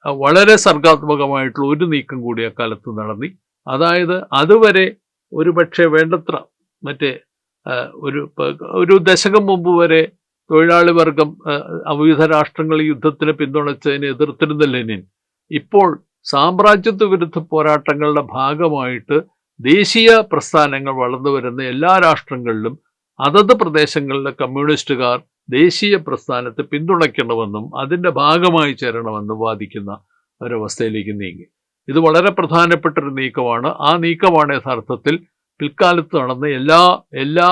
വളരെ സർഗാത്മകമായിട്ടുള്ള ഒരു നീക്കം കൂടി അക്കാലത്ത് നടത്തി. അതായത് അതുവരെ ഒരുപക്ഷെ വേണ്ടത്ര ഒരു ദശകം മുമ്പ് വരെ തൊഴിലാളി വർഗം വിവിധ രാഷ്ട്രങ്ങൾ യുദ്ധത്തിന് പിന്തുണച്ചതിനെ എതിർത്തിരുന്ന ലെനിൻ ഇപ്പോൾ സാമ്രാജ്യത്വ വിരുദ്ധ പോരാട്ടങ്ങളുടെ ഭാഗമായിട്ട് ദേശീയ പ്രസ്ഥാനങ്ങൾ വളർന്നു വരുന്ന എല്ലാ രാഷ്ട്രങ്ങളിലും അതത് പ്രദേശങ്ങളിലെ കമ്മ്യൂണിസ്റ്റുകാർ ദേശീയ പ്രസ്ഥാനത്തെ പിന്തുണയ്ക്കണമെന്നും അതിൻ്റെ ഭാഗമായി ചേരണമെന്നും വാദിക്കുന്ന ഒരവസ്ഥയിലേക്ക് നീങ്ങി. ഇത് വളരെ പ്രധാനപ്പെട്ടൊരു നീക്കമാണ്. ആ നീക്കമാണ് യഥാർത്ഥത്തിൽ പിൽക്കാലത്ത് നടന്ന എല്ലാ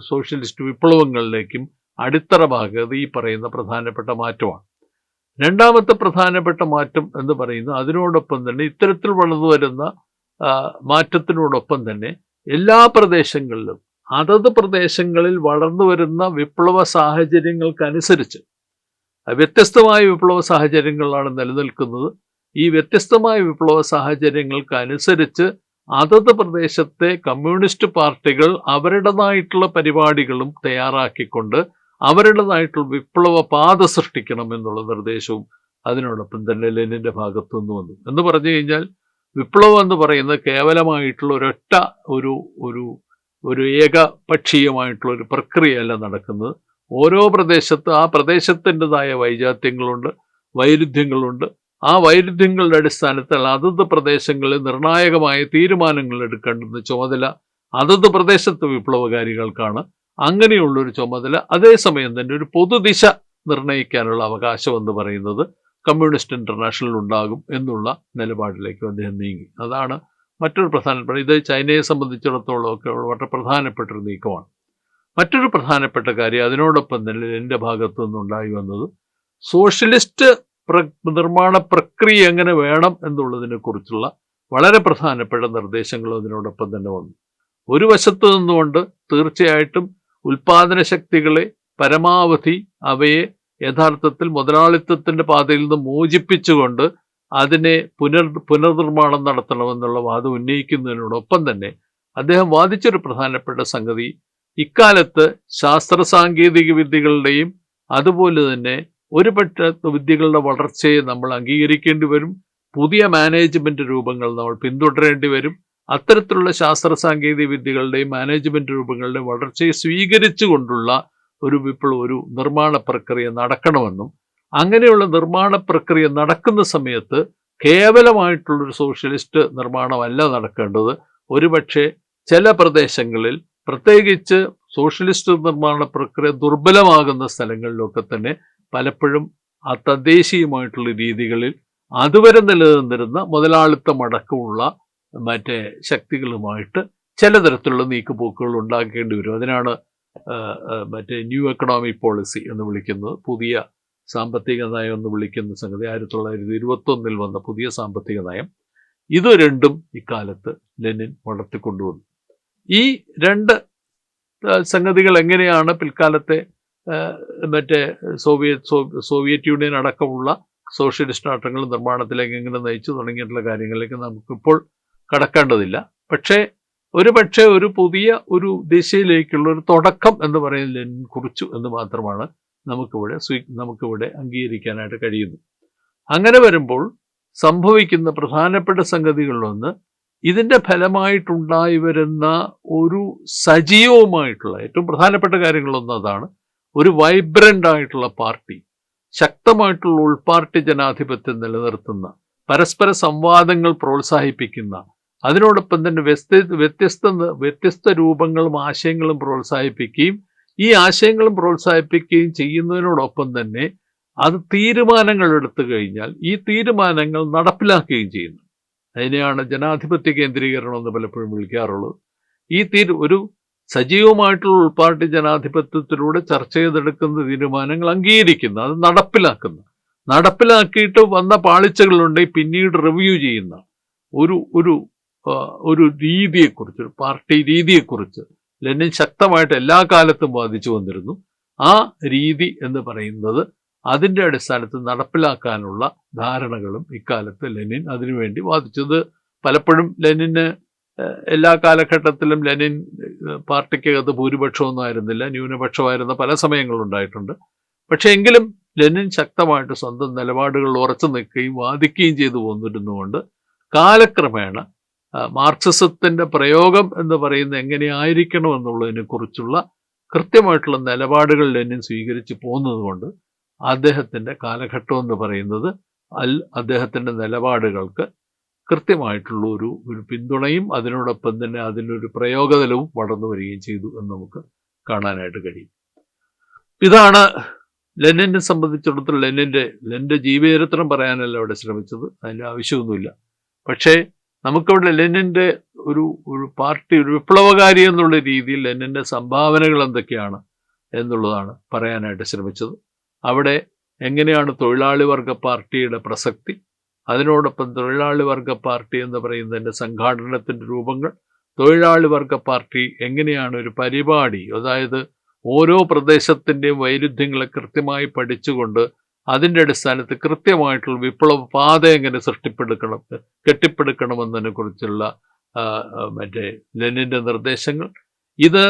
സോഷ്യലിസ്റ്റ് വിപ്ലവങ്ങളിലേക്കും അടിത്തറ ഭാഗത്ത് ഈ പറയുന്ന പ്രധാനപ്പെട്ട മാറ്റമാണ്. രണ്ടാമത്തെ പ്രധാനപ്പെട്ട മാറ്റം എന്ന് പറയുന്നത് അതിനോടൊപ്പം തന്നെ ഇത്തരത്തിൽ വളർന്നു വരുന്ന മാറ്റത്തിനോടൊപ്പം തന്നെ എല്ലാ പ്രദേശങ്ങളിലും അതത് പ്രദേശങ്ങളിൽ വളർന്നു വരുന്ന വിപ്ലവ സാഹചര്യങ്ങൾക്കനുസരിച്ച് വ്യത്യസ്തമായ വിപ്ലവ സാഹചര്യങ്ങളാണ് നിലനിൽക്കുന്നത്. ഈ വ്യത്യസ്തമായ വിപ്ലവ സാഹചര്യങ്ങൾക്കനുസരിച്ച് അതത് പ്രദേശത്തെ കമ്മ്യൂണിസ്റ്റ് പാർട്ടികൾ അവരുടേതായിട്ടുള്ള പരിപാടികളും തയ്യാറാക്കിക്കൊണ്ട് അവരുടേതായിട്ടുള്ള വിപ്ലവ പാത സൃഷ്ടിക്കണം എന്നുള്ള നിർദ്ദേശവും അതിനോടൊപ്പം തന്നെ ലെനിന്റെ ഭാഗത്തു നിന്ന് വന്നു. എന്ന് പറഞ്ഞു കഴിഞ്ഞാൽ വിപ്ലവം എന്ന് പറയുന്നത് കേവലമായിട്ടുള്ള ഒരൊറ്റ ഒരു ഒരു ഒരു ഏകപക്ഷീയമായിട്ടുള്ള ഒരു പ്രക്രിയയല്ല നടക്കുന്നത്. ഓരോ പ്രദേശത്ത് ആ പ്രദേശത്തിൻ്റെതായ വൈജാത്യങ്ങളുണ്ട്, വൈരുദ്ധ്യങ്ങളുണ്ട്. ആ വൈരുദ്ധ്യങ്ങളുടെ അടിസ്ഥാനത്തിൽ അതത് പ്രദേശങ്ങളിൽ നിർണായകമായ തീരുമാനങ്ങൾ എടുക്കേണ്ടുന്ന ചുമതല അതത് പ്രദേശത്തെ വിപ്ലവകാരികൾക്കാണ്. അങ്ങനെയുള്ളൊരു ചുമതല അതേസമയം തന്നെ ഒരു പൊതുദിശ നിർണ്ണയിക്കാനുള്ള അവകാശം എന്ന് പറയുന്നത് കമ്മ്യൂണിസ്റ്റ് ഇന്റർനാഷണൽ ഉണ്ടാകും എന്നുള്ള നിലപാടിലേക്ക് അദ്ദേഹം നീങ്ങി. അതാണ് മറ്റൊരു പ്രധാനപ്പെട്ട, ഇത് ചൈനയെ സംബന്ധിച്ചിടത്തോളം ഒക്കെ വളരെ പ്രധാനപ്പെട്ടൊരു നീക്കമാണ്. മറ്റൊരു പ്രധാനപ്പെട്ട കാര്യം അതിനോടൊപ്പം തന്നെ എൻ്റെ ഭാഗത്തു നിന്നുണ്ടായി വന്നത് സോഷ്യലിസ്റ്റ് നിർമ്മാണ പ്രക്രിയ എങ്ങനെ വേണം എന്നുള്ളതിനെ കുറിച്ചുള്ള വളരെ പ്രധാനപ്പെട്ട നിർദ്ദേശങ്ങളും അതിനോടൊപ്പം തന്നെ വന്നു. ഒരു വശത്ത് നിന്നുകൊണ്ട് തീർച്ചയായിട്ടും ഉൽപാദന ശക്തികളെ പരമാവധി അവയെ യഥാർത്ഥത്തിൽ മുതലാളിത്തത്തിന്റെ പാതയിൽ നിന്ന് മോചിപ്പിച്ചുകൊണ്ട് അതിനെ പുനർനിർമ്മാണം നടത്തണമെന്നുള്ള വാദം ഉന്നയിക്കുന്നതിനോടൊപ്പം തന്നെ അദ്ദേഹം വാദിച്ചൊരു പ്രധാനപ്പെട്ട സംഗതി, ഇക്കാലത്ത് ശാസ്ത്ര സാങ്കേതിക വിദ്യകളുടെയും അതുപോലെ തന്നെ ഒരുപക്ഷ വിദ്യകളുടെ വളർച്ചയെ നമ്മൾ അംഗീകരിക്കേണ്ടി വരും. പുതിയ മാനേജ്മെന്റ് രൂപങ്ങൾ നമ്മൾ പിന്തുടരേണ്ടി വരും. അത്തരത്തിലുള്ള ശാസ്ത്ര സാങ്കേതിക വിദ്യകളുടെയും മാനേജ്മെന്റ് രൂപങ്ങളുടെയും വളർച്ചയെ സ്വീകരിച്ചുകൊണ്ടുള്ള ഒരു നിർമ്മാണ പ്രക്രിയ നടക്കണമെന്നും അങ്ങനെയുള്ള നിർമ്മാണ പ്രക്രിയ നടക്കുന്ന സമയത്ത് കേവലമായിട്ടുള്ളൊരു സോഷ്യലിസ്റ്റ് നിർമ്മാണമല്ല നടക്കേണ്ടത്. ഒരുപക്ഷെ ചില പ്രദേശങ്ങളിൽ പ്രത്യേകിച്ച് സോഷ്യലിസ്റ്റ് നിർമ്മാണ പ്രക്രിയ ദുർബലമാകുന്ന സ്ഥലങ്ങളിലൊക്കെ തന്നെ പലപ്പോഴും ആ തദ്ദേശീയമായിട്ടുള്ള രീതികളിൽ അതുവരെ നിലനിന്നിരുന്ന മുതലാളിത്തമടക്കമുള്ള മറ്റേ ശക്തികളുമായിട്ട് ചില തരത്തിലുള്ള നീക്കുപോക്കുകൾ ഉണ്ടാക്കേണ്ടി വരും. അതിനാണ് മറ്റേ ന്യൂ എക്കണോമിക് പോളിസി എന്ന് വിളിക്കുന്നത്, പുതിയ സാമ്പത്തിക നയം എന്ന് വിളിക്കുന്ന സംഗതി 1921 വന്ന പുതിയ സാമ്പത്തിക നയം. ഇത് രണ്ടും ഇക്കാലത്ത് ലെനിൻ വളർത്തിക്കൊണ്ടുവന്നു. ഈ രണ്ട് സംഗതികൾ എങ്ങനെയാണ് പിൽക്കാലത്തെ മറ്റേ സോവിയറ്റ് യൂണിയൻ അടക്കമുള്ള സോഷ്യലിസ്റ്റ് രാഷ്ട്രങ്ങൾ നിർമ്മാണത്തിലേക്ക് എങ്ങനെ നയിച്ചു തുടങ്ങിയിട്ടുള്ള കാര്യങ്ങളിലേക്ക് നമുക്കിപ്പോൾ കടക്കേണ്ടതില്ല. പക്ഷേ ഒരുപക്ഷെ ഒരു പുതിയ ഒരു ദിശയിലേക്കുള്ള ഒരു തുടക്കം എന്ന് പറയുന്നത് ലെനിൻ കുറിച്ചു എന്ന് മാത്രമാണ് നമുക്കിവിടെ അംഗീകരിക്കാനായിട്ട് കഴിയുന്നു. അങ്ങനെ വരുമ്പോൾ സംഭവിക്കുന്ന പ്രധാനപ്പെട്ട സംഗതികളിലൊന്ന്, ഇതിൻ്റെ ഫലമായിട്ടുണ്ടായി വരുന്ന ഒരു സജീവമായിട്ടുള്ള ഏറ്റവും പ്രധാനപ്പെട്ട കാര്യങ്ങളൊന്നും അതാണ്, ഒരു വൈബ്രൻ്റ് ആയിട്ടുള്ള പാർട്ടി, ശക്തമായിട്ടുള്ള ഉൾപാർട്ടി ജനാധിപത്യം നിലനിർത്തുന്ന, പരസ്പര സംവാദങ്ങൾ പ്രോത്സാഹിപ്പിക്കുന്ന, അതിനോടൊപ്പം തന്നെ വ്യത്യസ്ത രൂപങ്ങളും ആശയങ്ങളും പ്രോത്സാഹിപ്പിക്കുകയും ഈ ആശയങ്ങളും പ്രോത്സാഹിപ്പിക്കുകയും ചെയ്യുന്നതിനോടൊപ്പം തന്നെ അത് തീരുമാനങ്ങൾ എടുത്തു കഴിഞ്ഞാൽ ഈ തീരുമാനങ്ങൾ നടപ്പിലാക്കുകയും ചെയ്യുന്നു. അതിനെയാണ് ജനാധിപത്യ കേന്ദ്രീകരണം എന്ന് പലപ്പോഴും വിളിക്കാറുള്ളത്. ഒരു സജീവമായിട്ടുള്ള ഉൾപാർട്ടി ജനാധിപത്യത്തിലൂടെ ചർച്ച ചെയ്തെടുക്കുന്ന തീരുമാനങ്ങൾ അംഗീകരിക്കുന്ന, അത് നടപ്പിലാക്കിയിട്ട് വന്ന പാളിച്ചകളുണ്ടെങ്കിൽ പിന്നീട് റിവ്യൂ ചെയ്യുന്ന ഒരു രീതിയെക്കുറിച്ച്, ഒരു പാർട്ടി രീതിയെക്കുറിച്ച് ലെനിൻ ശക്തമായിട്ട് എല്ലാ കാലത്തും വാദിച്ചു വന്നിരുന്നു. ആ രീതി എന്ന് പറയുന്നത് അതിൻ്റെ അടിസ്ഥാനത്തിൽ നടപ്പിലാക്കാനുള്ള ധാരണകളും ഇക്കാലത്ത് ലെനിൻ അതിനുവേണ്ടി വാദിച്ചത്. പലപ്പോഴും ലെനിന് എല്ലാ കാലഘട്ടത്തിലും ലെനിൻ പാർട്ടിക്കകത്ത് ഭൂരിപക്ഷമൊന്നും ആയിരുന്നില്ല, ന്യൂനപക്ഷമായിരുന്ന പല സമയങ്ങളുണ്ടായിട്ടുണ്ട്. പക്ഷെ എങ്കിലും ലെനിൻ ശക്തമായിട്ട് സ്വന്തം നിലപാടുകൾ ഉറച്ചു നിൽക്കുകയും വാദിക്കുകയും ചെയ്തു പോന്നിരുന്നുകൊണ്ട് കാലക്രമേണ മാർക്സിസത്തിൻ്റെ പ്രയോഗം എന്ന് പറയുന്നത് എങ്ങനെയായിരിക്കണം എന്നുള്ളതിനെ കുറിച്ചുള്ള കൃത്യമായിട്ടുള്ള നിലപാടുകൾ ലെനിൻ സ്വീകരിച്ച് പോകുന്നതുകൊണ്ട് അദ്ദേഹത്തിൻ്റെ കാലഘട്ടം എന്ന് പറയുന്നത് അദ്ദേഹത്തിൻ്റെ നിലപാടുകൾക്ക് കൃത്യമായിട്ടുള്ള ഒരു പിന്തുണയും അതിനോടൊപ്പം തന്നെ അതിലൊരു പ്രയോഗതലവും വളർന്നു വരികയും ചെയ്തു എന്ന് നമുക്ക് കാണാനായിട്ട് കഴിയും. ഇതാണ് ലെനിനെ സംബന്ധിച്ചിടത്തോളം ലെനിൻ്റെ ജീവചരിത്രം പറയാനല്ല അവിടെ ശ്രമിച്ചത്, അതിൻ്റെ ആവശ്യമൊന്നുമില്ല. പക്ഷേ നമുക്കവിടെ ലെനിൻ്റെ ഒരു പാർട്ടി, ഒരു വിപ്ലവകാരി എന്നുള്ള രീതിയിൽ ലെനിൻ്റെ സംഭാവനകൾ എന്തൊക്കെയാണ് എന്നുള്ളതാണ് പറയാനായിട്ട് ശ്രമിച്ചത്. അവിടെ എങ്ങനെയാണ് തൊഴിലാളി വർഗ പാർട്ടിയുടെ പ്രസക്തി, അതിനോടൊപ്പം തൊഴിലാളി വർഗ പാർട്ടി എന്ന് പറയുന്നതിൻ്റെ സംഘാടനത്തിൻ്റെ രൂപങ്ങൾ, തൊഴിലാളി വർഗ പാർട്ടി എങ്ങനെയാണ് ഒരു പരിപാടി, അതായത് ഓരോ പ്രദേശത്തിൻ്റെയും വൈരുദ്ധ്യങ്ങളെ കൃത്യമായി പഠിച്ചുകൊണ്ട് അതിൻ്റെ അടിസ്ഥാനത്തിൽ കൃത്യമായിട്ടുള്ള വിപ്ലവ പാത എങ്ങനെ കെട്ടിപ്പടുക്കണമെന്നതിനെ കുറിച്ചുള്ള മറ്റേ ലെനിൻ്റെ നിർദ്ദേശങ്ങൾ. ഇത്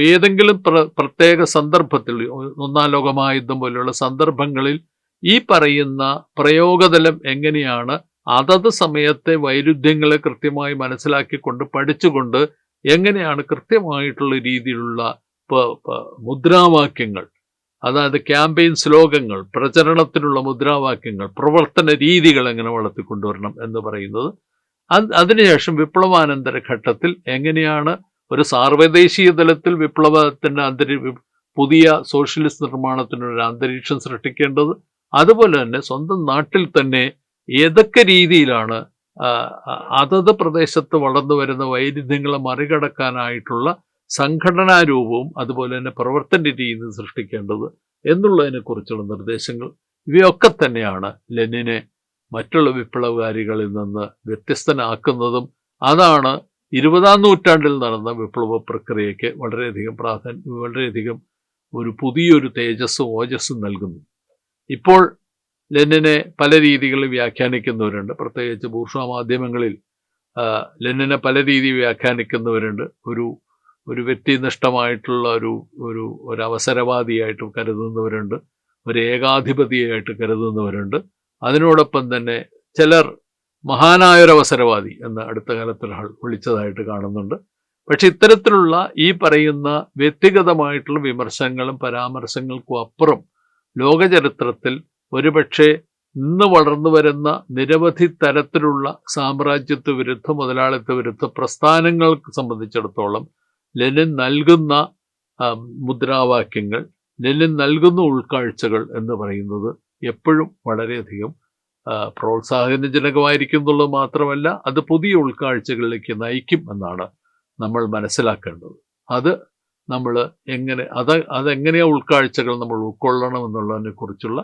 ഏതെങ്കിലും പ്രത്യേക സന്ദർഭത്തിൽ, ഒന്നാം ലോകമഹായുദ്ധം പോലെയുള്ള സന്ദർഭങ്ങളിൽ ഈ പറയുന്ന പ്രയോഗതലം എങ്ങനെയാണ് അതത് സമയത്തെ വൈരുദ്ധ്യങ്ങളെ കൃത്യമായി മനസ്സിലാക്കിക്കൊണ്ട് പഠിച്ചുകൊണ്ട് എങ്ങനെയാണ് കൃത്യമായിട്ടുള്ള രീതിയിലുള്ള മുദ്രാവാക്യങ്ങൾ, അതായത് ക്യാമ്പയിൻ ശ്ലോകങ്ങൾ, പ്രചരണത്തിനുള്ള മുദ്രാവാക്യങ്ങൾ, പ്രവർത്തന രീതികൾ എങ്ങനെ വളർത്തിക്കൊണ്ടുവരണം എന്ന് പറയുന്നത്. അതിനുശേഷം വിപ്ലവാനന്തര ഘട്ടത്തിൽ എങ്ങനെയാണ് ഒരു സാർവദേശീയ തലത്തിൽ വിപ്ലവത്തിൻ്റെ പുതിയ സോഷ്യലിസ്റ്റ് നിർമ്മാണത്തിനൊരു അന്തരീക്ഷം സൃഷ്ടിക്കേണ്ടത്, അതുപോലെ തന്നെ സ്വന്തം നാട്ടിൽ തന്നെ ഏതൊക്കെ രീതിയിലാണ് അതത് പ്രദേശത്ത് വളർന്നു വരുന്ന വൈരുദ്ധ്യങ്ങളെ മറികടക്കാനായിട്ടുള്ള സംഘടനാ രൂപവും അതുപോലെ തന്നെ പ്രവർത്തന രീതി സൃഷ്ടിക്കേണ്ടത് എന്നുള്ളതിനെക്കുറിച്ചുള്ള നിർദ്ദേശങ്ങൾ. ഇവയൊക്കെ തന്നെയാണ് ലെനിനെ മറ്റുള്ള വിപ്ലവകാരികളിൽ നിന്ന് വ്യത്യസ്തനാക്കുന്നതും അതാണ് 20-ാം നൂറ്റാണ്ടിൽ നടന്ന വിപ്ലവ പ്രക്രിയയ്ക്ക് വളരെയധികം ഒരു പുതിയൊരു തേജസ്സും ഓജസ്സും നൽകുന്നു. ഇപ്പോൾ ലെനിനെ പല രീതികളിൽ വ്യാഖ്യാനിക്കുന്നവരുണ്ട്, പ്രത്യേകിച്ച് ബൂർഷ്വാ മാധ്യമങ്ങളിൽ ലെനിനെ പല രീതിയിൽ വ്യാഖ്യാനിക്കുന്നവരുണ്ട്. ഒരു വ്യക്തിനിഷ്ഠമായിട്ടുള്ള ഒരു അവസരവാദിയായിട്ട് കരുതുന്നവരുണ്ട്, ഒരു ഏകാധിപതിയായിട്ട് കരുതുന്നവരുണ്ട്. അതിനോടൊപ്പം തന്നെ ചിലർ മഹാനായൊരവസരവാദി എന്ന് അടുത്ത കാലത്ത് ഒരാൾ വിളിച്ചതായിട്ട് കാണുന്നുണ്ട്. പക്ഷെ ഇത്തരത്തിലുള്ള ഈ പറയുന്ന വ്യക്തിഗതമായിട്ടുള്ള വിമർശനങ്ങളും പരാമർശങ്ങൾക്കും അപ്പുറം ലോകചരിത്രത്തിൽ ഒരുപക്ഷെ ഇന്ന് വളർന്നു വരുന്ന നിരവധി തരത്തിലുള്ള സാമ്രാജ്യത്വ വിരുദ്ധ, മുതലാളിത്ത വിരുദ്ധ പ്രസ്ഥാനങ്ങൾക്ക് സംബന്ധിച്ചിടത്തോളം ലെനിൻ നൽകുന്ന മുദ്രാവാക്യങ്ങൾ, ലെനിൻ നൽകുന്ന ഉൾക്കാഴ്ചകൾ എന്ന് പറയുന്നത് എപ്പോഴും വളരെയധികം പ്രോത്സാഹനജനകമായിരിക്കും എന്നുള്ളത് മാത്രമല്ല, അത് പുതിയ ഉൾക്കാഴ്ചകളിലേക്ക് നയിക്കും എന്നാണ് നമ്മൾ മനസ്സിലാക്കേണ്ടത്. അത് നമ്മൾ അതെങ്ങനെയാ ഉൾക്കാഴ്ചകൾ നമ്മൾ ഉൾക്കൊള്ളണം എന്നുള്ളതിനെ കുറിച്ചുള്ള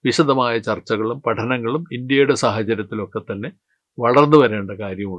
വിശദമായ ചർച്ചകളും പഠനങ്ങളും ഇന്ത്യയുടെ സാഹചര്യത്തിലൊക്കെ തന്നെ വളർന്നു വരേണ്ട കാര്യമുണ്ട്.